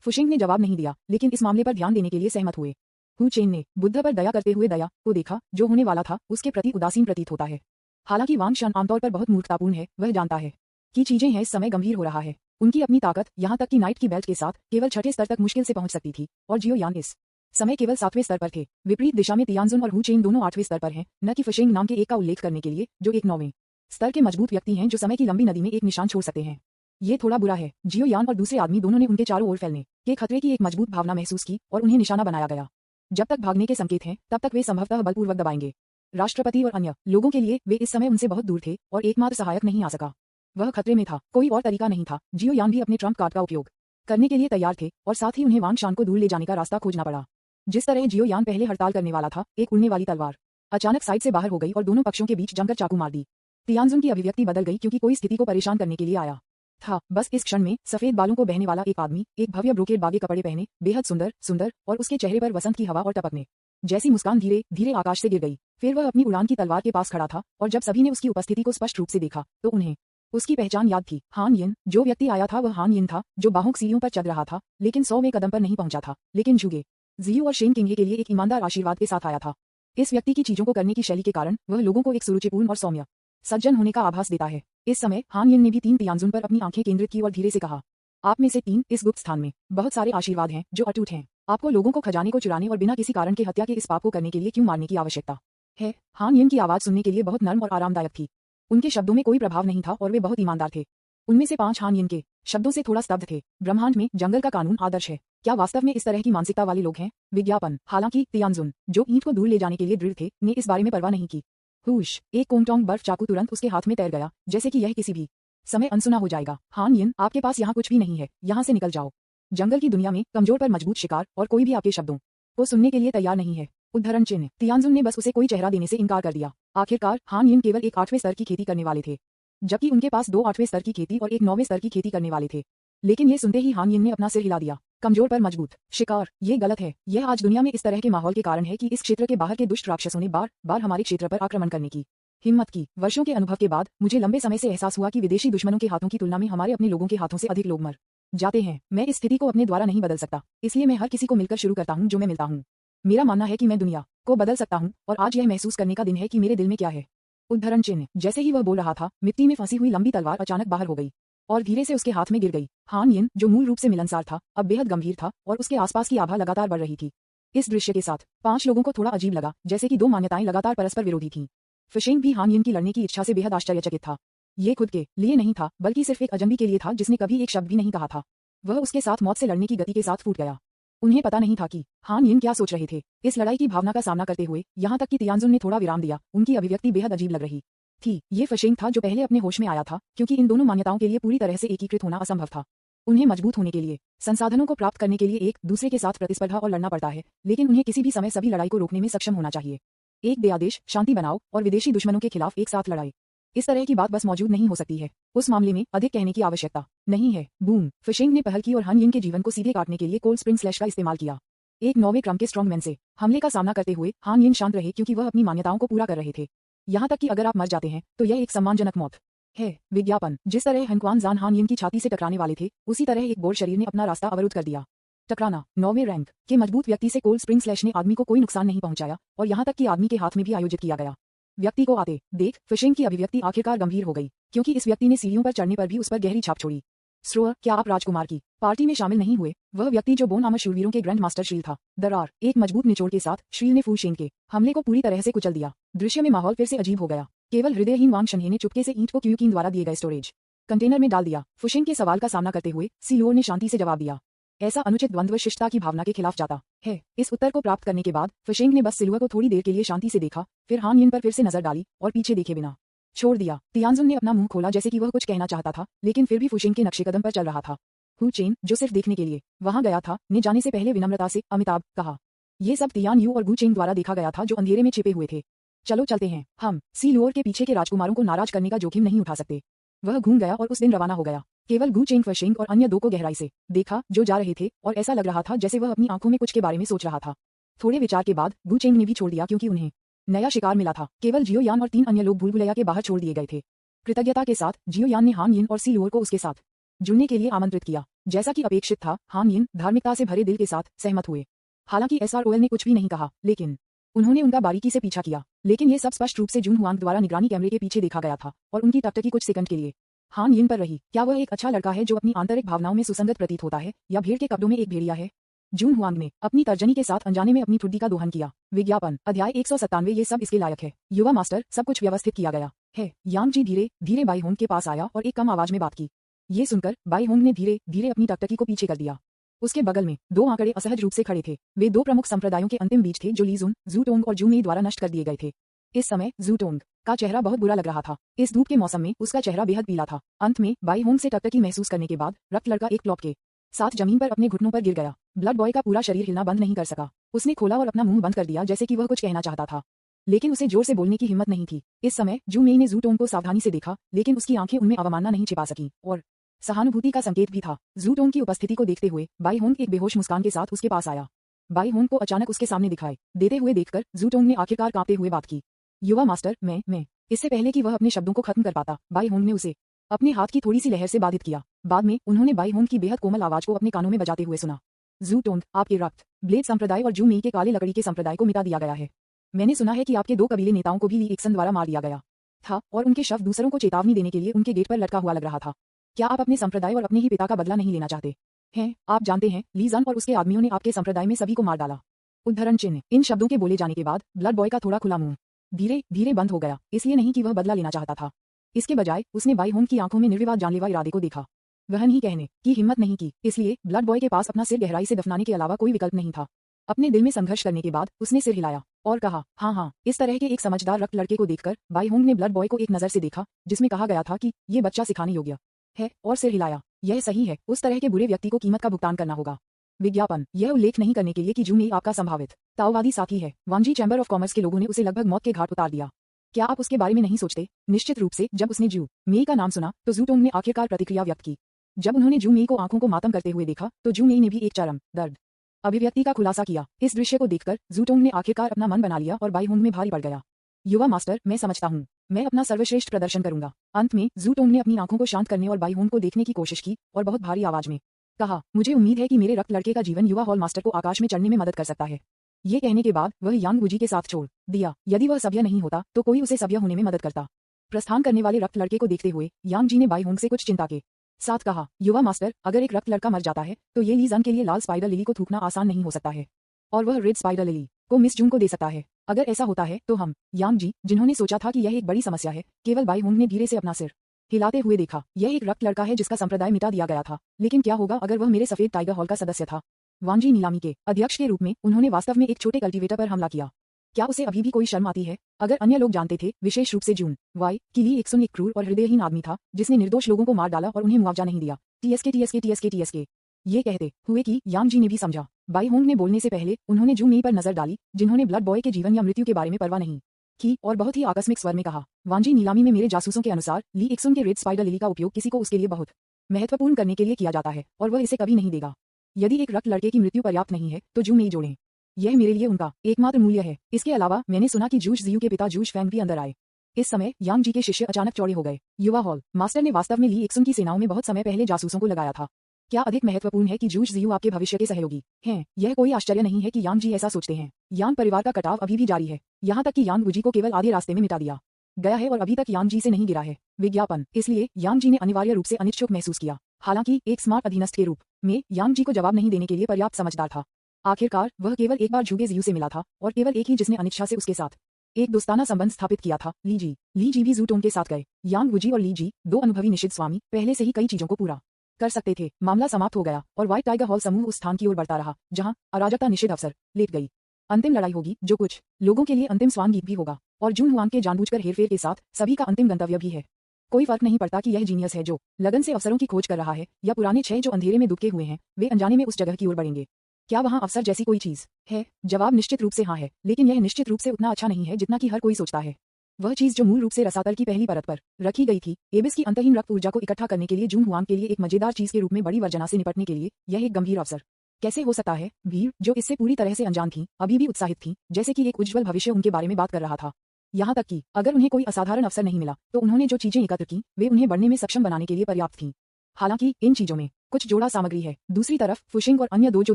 फुशिंग ने जवाब नहीं दिया, लेकिन इस मामले पर ध्यान देने के लिए सहमत हुए। हु चेन ने बुद्ध पर दया करते हुए दया को देखा, जो होने वाला था उसके प्रति उदासीन प्रतीत होता है। हालांकि वांग शन आमतौर पर बहुत मूर्खतापूर्ण है, वह जानता है कि चीजें हैं इस समय गंभीर हो रहा है। उनकी अपनी ताकत, यहाँ तक कि नाइट की बेल्ट के साथ, केवल 6ठे स्तर तक मुश्किल से पहुंच सकती थी, और जियो यान इस समय केवल 7वें स्तर पर थे। विपरीत दिशा में तियानजुन और हु चेन दोनों 8वें स्तर पर हैं, न कि फिशिंग नाम के एक का उल्लेख करने के लिए, जो एक 9वें स्तर के मजबूत व्यक्ति हैं जो समय की लंबी नदी में एक निशान छोड़ सकते हैं। ये थोड़ा बुरा है। जियो यान और दूसरे आदमी दोनों ने उनके चारों ओर फैलने के खतरे की एक मजबूत भावना महसूस की और उन्हें निशाना बनाया गया। जब तक भागने के संकेत हैं, तब तक वे संभवतः बलपूर्वक दबाएंगे। राष्ट्रपति और अन्य लोगों के लिए वे इस समय उनसे बहुत दूर थे और एकमात्र सहायक नहीं आ सका। वह खतरे में था, कोई और तरीका नहीं था। जियो यान भी अपने ट्रम्प कार्ड का उपयोग करने के लिए तैयार थे और साथ ही उन्हें वांग शान को दूर ले जाने का रास्ता खोजना पड़ा। जिस तरह जियो यान पहले हड़ताल करने वाला था, एक उड़ने वाली तलवार अचानक साइड से बाहर हो गई और दोनों पक्षों के बीच जमकर चाकू मार दी। तियानजुन की अभिव्यक्ति बदल गई क्योंकि कोई स्थिति को परेशान करने के लिए आया था। बस इस क्षण में सफेद बालों को बहने वाला एक आदमी, एक भव्य ब्रोकेड बागे कपड़े पहने, बेहद सुंदर और उसके चेहरे पर वसंत की हवा और टपकने जैसी मुस्कान धीरे धीरे आकाश से गिर गई। फिर वह अपनी उड़ान की तलवार के पास खड़ा था और जब सभी ने उसकी उपस्थिति को स्पष्ट रूप से देखा तो उन्हें उसकी पहचान याद थी। हान यिन। जो व्यक्ति आया था वह हान यिन था, जो बाहों सीढ़ियों पर चल रहा था, लेकिन 100वें कदम पर नहीं पहुंचा था, लेकिन झुके जियो और शेन किंगे के लिए एक ईमानदार आशीर्वाद के साथ आया था। इस व्यक्ति की चीजों को करने की शैली के कारण वह लोगों को एक सुरुचिपूर्ण और सौम्य सज्जन होने का आभास देता है। इस समय हान यिन ने भी 3 तियानजुन पर अपनी आंखें केंद्रित की और धीरे से कहा, आप में से 3 इस गुप्त स्थान में बहुत सारे आशीर्वाद हैं जो अटूट हैं। आपको लोगों को खजाने को चुराने और बिना किसी कारण के हत्या के इस पाप को करने के लिए क्यों मारने की आवश्यकता है? हान यिन की आवाज सुनने के लिए बहुत नर्म और आरामदायक थी। उनके शब्दों में कोई प्रभाव नहीं था और वे बहुत ईमानदार थे। उनमें से 5 हान यिन के शब्दों से थोड़ा स्तब्ध थे। ब्रह्मांड में जंगल का कानून आदर्श है। क्या वास्तव में इस तरह की मानसिकता वाले लोग हैं? विज्ञापन। हालांकि तियानजुन, जो ईंट को दूर ले जाने के लिए दृढ़ थे, ने इस बारे में परवाह नहीं की। हुश! एक कोंगटोंग बर्फ चाकू तुरंत उसके हाथ में तैर गया, जैसे कि यह किसी भी समय अनसुना हो जाएगा। हान यिन, आपके पास यहाँ कुछ भी नहीं है, यहाँ से निकल जाओ। जंगल की दुनिया में कमजोर पर मजबूत शिकार और कोई भी आपके शब्दों को सुनने के लिए तैयार नहीं है। उद्धरण चिन्ह। तियानजुन ने बस उसे कोई चेहरा देने से इनकार कर दिया। आखिरकार हान यिन केवल एक 8वें स्तर की खेती करने वाले थे, जबकि उनके पास 2 8वें स्तर की खेती और एक 9वें स्तर की खेती करने वाले थे। लेकिन ये सुनते ही हान यिन ने अपना सिर हिला दिया। कमजोर पर मजबूत शिकार, ये गलत है। यह आज दुनिया में इस तरह के माहौल के कारण है कि इस क्षेत्र के बाहर के दुष्ट राक्षसों ने बार बार हमारे क्षेत्र पर आक्रमण करने की हिम्मत की। वर्षों के अनुभव के बाद मुझे लंबे समय से एहसास हुआ कि विदेशी दुश्मनों के हाथों की तुलना में हमारे अपने लोगों के हाथों से अधिक लोग मर जाते हैं। मैं इस स्थिति को अपने द्वारा नहीं बदल सकता, इसलिए मैं हर किसी को मिलकर शुरू करता हूँ जो मैं मिलता हूँ। मेरा मानना है कि मैं दुनिया को बदल सकता हूँ और आज यह महसूस करने का दिन है कि मेरे दिल में क्या है। उद्धरण चिन्ह। जैसे ही वह बोल रहा था, मिट्टी में फंसी हुई लंबी तलवार अचानक बाहर हो गई और धीरे से उसके हाथ में गिर गई। हान यिन, जो मूल रूप से मिलनसार था, अब बेहद गंभीर था और उसके आसपास की आभा लगातार बढ़ रही थी। इस दृश्य के साथ 5 लोगों को थोड़ा अजीब लगा, जैसे कि 2 मान्यताएं लगातार परस्पर विरोधी थीं। फिशेंग भी हान यिन की लड़ने की इच्छा से बेहद आश्चर्यचकित था। ये खुद के लिए नहीं था, बल्कि सिर्फ एक अजनबी के लिए था जिसने कभी एक शब्द भी नहीं कहा था। वह उसके साथ मौत से लड़ने की गति के साथ फूट गया। उन्हें पता नहीं था कि हान यिन क्या सोच रहे थे। इस लड़ाई की भावना का सामना करते हुए यहाँ तक कि तियानजुन ने थोड़ा विराम दिया, उनकी अभिव्यक्ति बेहद अजीब लग रही थी। ये फिशेंग था जो पहले अपने होश में आया था, क्योंकि इन दोनों मान्यताओं के लिए पूरी तरह से एकीकृत होना असंभव था। उन्हें मजबूत होने के लिए, संसाधनों को प्राप्त करने के लिए एक दूसरे के साथ प्रतिस्पर्धा और लड़ना पड़ता है, लेकिन उन्हें किसी भी समय सभी लड़ाई को रोकने में सक्षम होना चाहिए। एक दयादेश, शांति बनाओ और विदेशी दुश्मनों के खिलाफ एक साथ लड़ाई। इस तरह की बात बस मौजूद नहीं हो सकती है। उस मामले में अधिक कहने की आवश्यकता नहीं है। बूम! फिशेंग ने पहल की और हान यिन के जीवन को सीधे काटने के लिए कोल्ड स्प्रिंग स्लैश का इस्तेमाल किया। एक 9वें क्रम के स्ट्रॉन्गमैन से हमले का सामना करते हुए हान यिन शांत रहे, क्योंकि वह अपनी मान्यताओं को पूरा कर रहे थे। यहाँ तक कि अगर आप मर जाते हैं तो यह एक सम्मानजनक मौत है। विज्ञापन। जिस तरह हनक्वान जान हान यिन की छाती से टकराने वाले थे, उसी तरह एक बोर शरीर ने अपना रास्ता अवरुद्ध कर दिया। टकराना। 9वें रैंक के मजबूत व्यक्ति से कोल्ड स्प्रिंग स्लैश ने आदमी को कोई नुकसान नहीं पहुंचाया और यहाँ तक कि आदमी के हाथ में भी आयोजित किया गया। व्यक्ति को आते देख फिशेंग की अभिव्यक्ति आखिरकार गंभीर हो गई, क्योंकि इस व्यक्ति ने सीढ़ियों पर चढ़ने पर भी उस पर गहरी छाप छोड़ी। स्रोअर, क्या आप राजकुमार की पार्टी में शामिल नहीं हुए? वह व्यक्ति जो बोन आमर शूरवीरों के ग्रैंड मास्टर शील था। दरार। एक मजबूत निचोड़ के साथ शील ने फू शेंग के हमले को पूरी तरह से कुचल दिया। दृश्य में माहौल फिर से अजीब हो गया। केवल हृदयहीन वांग शनहे ने चुपके से ईंट को क्यूकिन द्वारा दिए गए स्टोरेज कंटेनर में डाल दिया। फुशेंग के सवाल का सामना करते हुए सीलोर ने शांति से जवाब दिया। ऐसा अनुचित द्वंद्व शिष्टता की भावना के खिलाफ जाता है। इस उत्तर को प्राप्त करने के बाद फिशेंग ने बस सिलुआ को थोड़ी देर के लिए शांति से देखा, फिर हान यिन पर फिर से नजर डाली और पीछे देखे बिना छोड़ दिया। तियानजुन ने अपना मुंह खोला जैसे कि वह कुछ कहना चाहता था, लेकिन फिर भी फुशेंग के नक्शे पर चल रहा था। हु चेन, जो सिर्फ देखने के लिए वहां गया था, ने जाने से पहले विनम्रता से अमिताभ कहा। ये सब तियान यू और गु चेन द्वारा देखा गया था, जो अंधेरे में छिपे हुए थे। चलो चलते हैं। हम सी लोअर के पीछे के राजकुमारों को नाराज करने का जोखिम नहीं उठा सकते। वह घूम गया और उस दिन रवाना हो गया। केवल गु चेंग फिशेंग और अन्य 2 को गहराई से देखा जो जा रहे थे, और ऐसा लग रहा था जैसे वह अपनी आंखों में कुछ के बारे में सोच रहा था। थोड़े विचार के बाद गु चेंग ने भी छोड़ दिया, क्योंकि उन्हें नया शिकार मिला था। केवल जियो यान और 3 अन्य लोग भूलभुलैया के बाहर छोड़ दिए गए थे। कृतज्ञता के साथ जियो यान ने हान यिन और सी लोअर को उसके साथ जुड़ने के लिए आमंत्रित किया। जैसा कि अपेक्षित था, हान यिन धार्मिकता से भरे दिल के साथ सहमत हुए। हालांकि एसआरओएल ने कुछ भी नहीं कहा, लेकिन उन्होंने उनका बारीकी से पीछा किया। लेकिन यह सब स्पष्ट रूप से जून हुआंग द्वारा निगरानी कैमरे के पीछे देखा गया था, और उनकी टकटकी कुछ सेकंड के लिए हान यिन पर रही। क्या वह एक अच्छा लड़का है जो अपनी आंतरिक भावनाओं में सुसंगत प्रतीत होता है, या भीड़ के कपड़ों में एक भेड़िया है? जून हुआंग ने अपनी तर्जनी के साथ अनजाने में अपनी ठुड्डी का दोहन किया। विज्ञापन। अध्याय 197। ये सब इसके लायक है। युवा मास्टर, सब कुछ व्यवस्थित किया गया है। यांग जी धीरे धीरे बाई होंग के पास आया और एक कम आवाज में बात की। ये सुनकर बाई होंग ने धीरे धीरे अपनी टकटकी को पीछे कर दिया। उसके बगल में 2 आंकड़े असहज रूप से खड़े थे। वे 2 प्रमुख संप्रदायों के अंतिम बीज थे जो लीजुन, जूटोंग और जूमेई द्वारा नष्ट कर दिए गए थे। इस समय जूटोंग का चेहरा बहुत बुरा लग रहा था। इस धूप के मौसम में उसका चेहरा बेहद पीला था। अंत में बाई होंग से टकटकी महसूस करने के बाद रक्त लड़का एक प्लॉट के साथ जमीन पर अपने घुटनों पर गिर गया। ब्लड बॉय का पूरा शरीर हिलना बंद नहीं कर सका। उसने खोला और अपना मुंह बंद कर दिया जैसे कि वह कुछ कहना चाहता था, लेकिन उसे जोर से बोलने की हिम्मत नहीं थी। इस समय जू मेई ने जू टोंग को सावधानी से देखा, लेकिन उसकी आंखें उनमें अवमानना नहीं छिपा सकी और सहानुभूति का संकेत भी था। जू टोंग की उपस्थिति को देखते हुए बाई होंग एक बेहोश मुस्कान के साथ उसके पास आया। बाई होंग को अचानक उसके सामने दिखाई देते हुए देखकर जू टोंग ने आखिरकार कांपते हुए बात की, युवा मास्टर, मैं। इससे पहले कि वह अपने शब्दों को खत्म कर पाता, बाई होंग ने उसे अपने हाथ की थोड़ी सी लहर से बाधित किया। बाद में उन्होंने बाई होंग की बेहद कोमल आवाज को अपने कानों में बजाते हुए सुना, जू टोंग, आपके रक्त ब्लेड संप्रदाय और जू मेई के काले लकड़ी के संप्रदाय को मिटा दिया गया है। मैंने सुना है कि आपके 2 कबीले नेताओं को भी ली एक्सन द्वारा मार दिया गया था और उनके शव दूसरों को चेतावनी देने के लिए उनके गेट पर लटका हुआ लग रहा था। क्या आप अपने संप्रदाय और अपने ही पिता का बदला नहीं लेना चाहते हैं? आप जानते हैं, ली जन और उसके आदमियों ने आपके संप्रदाय में सभी को मार डाला। उद्धरण चिन्ह। इन शब्दों के बोले जाने के बाद ब्लड बॉय का थोड़ा खुला मुंह धीरे धीरे बंद हो गया, इसलिए नहीं कि वह बदला लेना चाहता था। इसके बजाय उसने बाई होंग की आंखों में निर्विवाद जानलेवा इरादे को देखा। वह नहीं कहने की हिम्मत नहीं की, इसलिए ब्लड बॉय के पास अपना सिर गहराई से दफनाने के अलावा कोई विकल्प नहीं था। अपने दिल में संघर्ष करने के बाद उसने सिर हिलाया और कहा, हाँ। इस तरह के एक समझदार रक्त लड़के को देखकर बाई होंग ने ब्लड बॉय को एक नजर से देखा जिसमें कहा गया था कि ये बच्चा सिखाने योग्य है, और सिर हिलाया। यह सही है, उस तरह के बुरे व्यक्ति को कीमत का भुगतान करना होगा। विज्ञापन। यह उल्लेख नहीं करने के लिए कि जू मेई आपका संभावित ताओवादी साथी है। वांजी चैम्बर ऑफ कॉमर्स के लोगों ने उसे लगभग मौत के घाट उतार दिया। क्या आप उसके बारे में नहीं सोचते? निश्चित रूप से जब उसने जू मेई का नाम सुना तो जू टोंग ने आखिरकार प्रतिक्रिया व्यक्त की। जब उन्होंने जू मेई को आंखों को मातम करते हुए देखा तो जू मेई ने भी एक चरम दर्द अभिव्यक्ति का खुलासा किया। इस दृश्य को देखकर जू टोंग ने आखिरकार अपना मन बना लिया और बाई होंग में भारी पड़ गया। युवा मास्टर, मैं समझता हूँ, मैं अपना सर्वश्रेष्ठ प्रदर्शन करूंगा। अंत में जू टोंग ने अपनी आंखों को शांत करने और बाई होंग को देखने की कोशिश की और बहुत भारी आवाज में कहा, मुझे उम्मीद है कि मेरे रक्त लड़के का जीवन युवा हॉल मास्टर को आकाश में चढ़ने में मदद कर सकता है। ये कहने के बाद वह यांग वुजी के साथ छोड़ दिया। यदि वह सभ्य नहीं होता तो कोई उसे सभ्य होने में मदद करता। प्रस्थान करने वाले रक्त लड़के को देखते हुए यांग जी ने बाई होंग से कुछ चिंता के साथ कहा, युवा मास्टर, अगर एक रक्त लड़का मर जाता है तो ये ली जन के लिए लाल स्पाइडर लिली को थूकना आसान नहीं हो सकता है और वह रेड स्पाइडर लिली को मिस जून को दे सकता है। अगर ऐसा होता है तो हम, यांग जी, जिन्होंने सोचा था कि यह एक बड़ी समस्या है, केवल बाई होंग ने धीरे से अपना सिर हिलाते हुए देखा, यह एक रक्त लड़का है जिसका संप्रदाय मिटा दिया गया था, लेकिन क्या होगा अगर वह मेरे सफेद टाइगर हॉल का सदस्य था? वांजी नीलामी के अध्यक्ष के रूप में उन्होंने वास्तव में एक छोटे कल्टीवेटर पर हमला किया। क्या उसे अभी भी कोई शर्म आती है? अगर अन्य लोग जानते थे, विशेष रूप से जून वाई, कि ली एक्सन एक क्रूर और हृदयहीन आदमी था जिसने निर्दोष लोगों को मार डाला और उन्हें मुआवजा नहीं दिया। टीएसके ये कहते हुए कि यांग जी ने भी समझा। बाई होंग ने बोलने से पहले उन्होंने जू मेई पर नजर डाली, जिन्होंने ब्लड बॉय के जीवन या मृत्यु के बारे में परवाह नहीं की, और बहुत ही आकस्मिक स्वर में कहा, वांजी नीलामी में मेरे जासूसों के अनुसार ली एक्सन के रेड स्पाइडर लिली का उपयोग किसी को उसके लिए बहुत महत्वपूर्ण करने के लिए किया जाता है और वह इसे कभी नहीं देगा। यदि एक रक्त लड़के की मृत्यु पर्याप्त नहीं है तो जू मेई जोड़ें। यह मेरे लिए उनका एकमात्र मूल्य है। इसके अलावा मैंने सुना कि जूश जियू के पिता जूश फैंग भी अंदर आए। इस समय यांग जी के शिष्य अचानक चौड़े हो गए। युवा हॉल मास्टर ने वास्तव में ली एक्सन की सेनाओं में बहुत समय पहले जासूसों को लगाया था। क्या अधिक महत्वपूर्ण है कि जूश जियू आपके भविष्य के सहयोगी हैं? यह कोई आश्चर्य नहीं है कि यांग जी ऐसा सोचते हैं। यांग परिवार का कटाव अभी भी जारी है, यहाँ तक कि यांग वुजी को केवल आधे रास्ते में मिटा दिया गया है और अभी तक यांग जी से नहीं गिरा है। विज्ञापन। इसलिए यांग जी ने अनिवार्य रूप से अनिच्छुक महसूस किया। हालांकि एक स्मार्ट अधीनस्थ के रूप में यांग जी को जवाब नहीं देने के लिए पर्याप्त समझदार था। आखिरकार वह केवल एक बार झुके जियू से मिला था और केवल एक ही जिसने अनिच्छा से उसके साथ एक दोस्ताना संबंध स्थापित किया था, ली जी भी जू टोंग के साथ गए। यांग वुजी और ली जी, 2 अनुभवी निषिद्ध स्वामी, पहले से ही कई चीजों को पूरा कर सकते थे। मामला समाप्त हो गया और व्हाइट टाइगर हॉल समूह उस स्थान की ओर बढ़ता रहा जहां अराजकता निषिद्ध अवसर लेट गई। अंतिम लड़ाई होगी जो कुछ लोगों के लिए अंतिम स्वांग गीत भी होगा और जून हुआंग के जानबूझकर हेरफेर के साथ सभी का अंतिम गंतव्य भी है। कोई फर्क नहीं पड़ता कि यह जीनियस है जो लगन से अवसरों की खोज कर रहा है या पुराने 6 जो अंधेरे में दुबके हुए हैं, वे अनजाने में उस जगह की ओर बढ़ेंगे। क्या वहां अवसर जैसी कोई चीज है? जवाब निश्चित रूप से हाँ है, लेकिन यह निश्चित रूप से उतना अच्छा नहीं है जितना कि हर कोई सोचता है। वह चीज जो मूल रूप से रसातल की पहली परत पर रखी गई थी, एबिस की अंतहीन रक्त ऊर्जा को इकट्ठा करने के लिए जून हुआंग के लिए एक मजेदार चीज के रूप में बड़ी वर्जना से निपटने के लिए, यह एक गंभीर अवसर कैसे हो सकता है? भीड़, जो इससे पूरी तरह से अनजान थी, अभी भी उत्साहित थी, जैसे कि एक उज्ज्वल भविष्य उनके बारे में बात कर रहा था। यहाँ तक कि अगर उन्हें कोई असाधारण अवसर नहीं मिला तो उन्होंने जो चीजें एकत्र की वे उन्हें बढ़ने में सक्षम बनाने के लिए पर्याप्त थीं। हालांकि इन चीजों में कुछ जोड़ा सामग्री है। दूसरी तरफ फुशिंग और अन्य 2 जो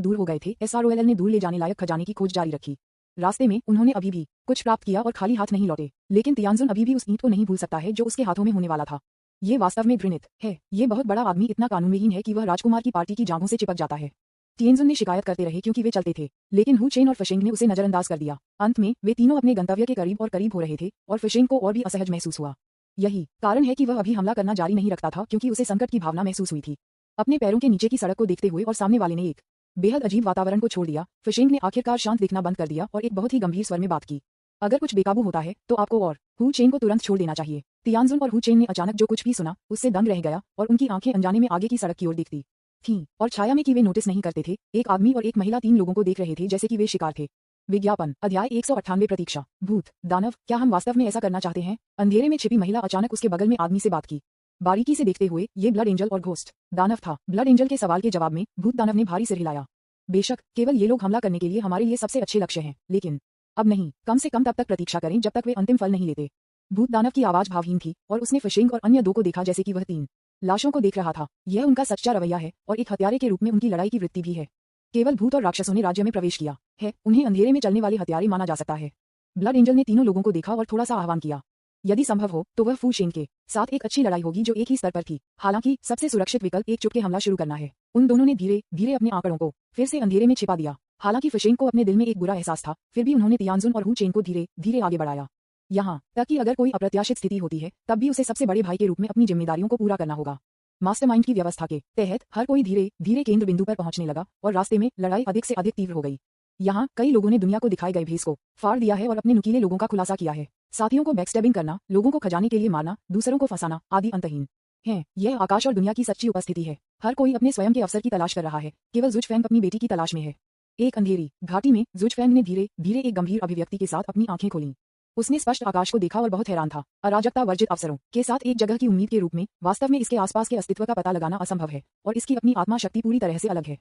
दूर हो गए थे, SROLL ने दूर ले जाने लायक खजाने की खोज जारी रखी। रास्ते में उन्होंने अभी भी कुछ प्राप्त किया और खाली हाथ नहीं लौटे, लेकिन तियानजुन अभी भी उस ईंट को नहीं भूल सकता है जो उसके हाथों में होने वाला था। ये वास्तव में घृणित है। ये बहुत बड़ा आदमी इतना कानूनविहीन है कि वह राजकुमार की पार्टी की जांघों से चिपक जाता है। तियानजुन ने शिकायत करते रहे क्योंकि वे चलते थे, लेकिन हु चेन और फिशिंग ने उसे नजरअंदाज कर दिया। अंत में वे तीनों अपने गंतव्य के करीब और करीब हो रहे थे और फिशिंग को और भी असहज महसूस हुआ। यही कारण है कि वह अभी हमला करना जारी नहीं रखता था, क्योंकि उसे संकट की भावना महसूस हुई थी। अपने पैरों के नीचे की सड़क को देखते हुए और सामने वाले ने एक बेहद अजीब वातावरण को छोड़ दिया, फिशिंग ने आखिरकार शांत दिखना बंद कर दिया और एक बहुत ही गंभीर स्वर में बात की। अगर कुछ बेकाबू होता है तो आपको और हु चेन को तुरंत छोड़ देना चाहिए। तियानजुन और हु चेन ने अचानक जो कुछ भी सुना उससे दंग रह गया और उनकी आंखें अनजाने में आगे की सड़क की ओर दिखती थीं और छाया में कि वे नोटिस नहीं करते थे। एक आदमी और एक महिला 3 लोगों को देख रहे थे जैसे कि वे शिकार थे। विज्ञापन अध्याय 198 प्रतीक्षा। भूत दानव, क्या हम वास्तव में ऐसा करना चाहते हैं? अंधेरे में छिपी महिला अचानक उसके बगल में आदमी से बात की, बारीकी से देखते हुए। ये ब्लड एंजल और घोस्ट दानव था। ब्लड एंजल के सवाल के जवाब में भूत दानव ने भारी सिर हिलाया। बेशक केवल ये लोग हमला करने के लिए हमारे लिए सबसे अच्छे लक्ष्य हैं, लेकिन अब नहीं, कम से कम तब तक प्रतीक्षा करें जब तक वे अंतिम फल नहीं लेते। भूत दानव की आवाज भावहीन थी और उसने फिशिंग और अन्य 2 को देखा जैसे कि वह 3 लाशों को देख रहा था। यह उनका सच्चा रवैया है और एक हत्यारे के रूप में उनकी लड़ाई की वृत्ति भी है। केवल भूत और राक्षसों ने राज्य में प्रवेश किया है, उन्हें अंधेरे में चलने वाले हत्यारे माना जा सकता है। ब्लड एंजल ने तीनों लोगों को देखा और थोड़ा सा आह्वान किया। यदि संभव हो तो वह फू शेंग के साथ एक अच्छी लड़ाई होगी जो एक ही स्तर पर थी। हालांकि सबसे सुरक्षित विकल्प एक चुपके हमला शुरू करना है। उन दोनों ने धीरे धीरे अपने आंकड़ों को फिर से अंधेरे में छिपा दिया। हालांकि फिशेंग को अपने दिल में एक बुरा एहसास था, फिर भी उन्होंने तियानजुन और हू चेंग को धीरे धीरे आगे बढ़ाया। यहाँ तक कि अगर कोई अप्रत्याशित स्थिति होती है तब भी उसे सबसे बड़े भाई के रूप में अपनी जिम्मेदारियों को पूरा करना होगा। मास्टरमाइंड की व्यवस्था के तहत हर कोई धीरे धीरे केंद्र बिंदु पर पहुंचने लगा और रास्ते में लड़ाई अधिक से अधिक तीव्र हो गई। यहाँ कई लोगों ने दुनिया को दिखाए गए भेस को फाड़ दिया है और अपने नुकीले लोगों का खुलासा किया है। साथियों को बैकस्टैबिंग करना, लोगों को खजाने के लिए मारना, दूसरों को फंसाना आदि अंतहीन है। यह आकाश और दुनिया की सच्ची उपस्थिति है। हर कोई अपने स्वयं के अवसर की तलाश कर रहा है। केवल जुचफेंग अपनी बेटी की तलाश में है। एक अंधेरी घाटी में जुचफेंग ने धीरे धीरे एक गंभीर अभिव्यक्ति के साथ अपनी आंखें खोलीं। उसने स्पष्ट आकाश को देखा और बहुत हैरान था। अराजकता वर्जित अवसरों के साथ एक जगह की उम्मीद के रूप में वास्तव में इसके आसपास के अस्तित्व का पता लगाना असंभव है और इसकी अपनी आत्मा शक्ति पूरी तरह से अलग है।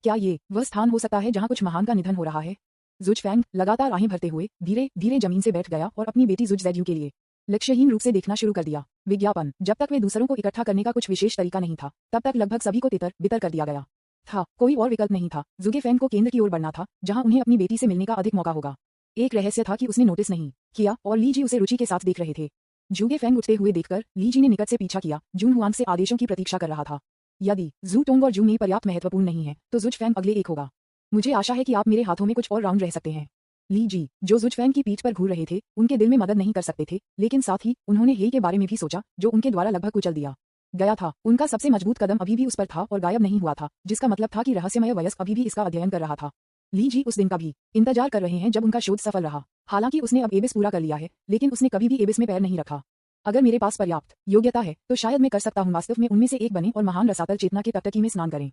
क्या ये वह स्थान हो सकता है जहां कुछ महान का निधन हो रहा है? जुचफेंग लगातार आहें भरते हुए धीरे धीरे जमीन से बैठ गया और अपनी बेटी जुचजेड्यू के लिए लक्ष्यहीन रूप से देखना शुरू कर दिया। विज्ञापन जब तक वे दूसरों को इकट्ठा करने का कुछ विशेष तरीका नहीं था, तब तक लगभग सभी को तितर बितर कर दिया गया था। कोई और विकल्प नहीं था। जुगेफेंग को केंद्र की ओर बढ़ना था जहां उन्हें अपनी बेटी से मिलने का अधिक मौका होगा। एक रहस्य था कि उसने नोटिस नहीं किया और ली जी उसे रुचि के साथ देख रहे थे। जुगेफेंग उठते हुए देखकर ली जी ने निकट से पीछा किया। जून हुआंग से आदेशों की प्रतीक्षा कर रहा था। यदि जू टोंग और जू नहीं पर्याप्त महत्वपूर्ण नहीं है तो जुचफेंग अगले एक होगा। मुझे आशा है कि आप मेरे हाथों में कुछ और राउंड रह सकते हैं। ली जी, जो जुचफेंग की पीठ पर घूर रहे थे, उनके दिल में मदद नहीं कर सकते थे, लेकिन साथ ही उन्होंने हे के बारे में भी सोचा जो उनके द्वारा लगभग कुचल दिया गया था। उनका सबसे मजबूत कदम अभी भी उस पर था और गायब नहीं हुआ था, जिसका मतलब था कि रहस्यमय वयस्क अभी भी इसका अध्ययन कर रहा था। ली जी उस दिन का भी इंतजार कर रहे हैं जब उनका शोध सफल रहा। हालांकि उसने अब एबिस पूरा कर लिया है, लेकिन उसने कभी भी एबिस में पैर नहीं रखा। अगर मेरे पास पर्याप्त योग्यता है तो शायद मैं कर सकता हूँ वास्तव में उनमें से एक बने और महान रसातल चेतना के टकटकी में स्नान करें।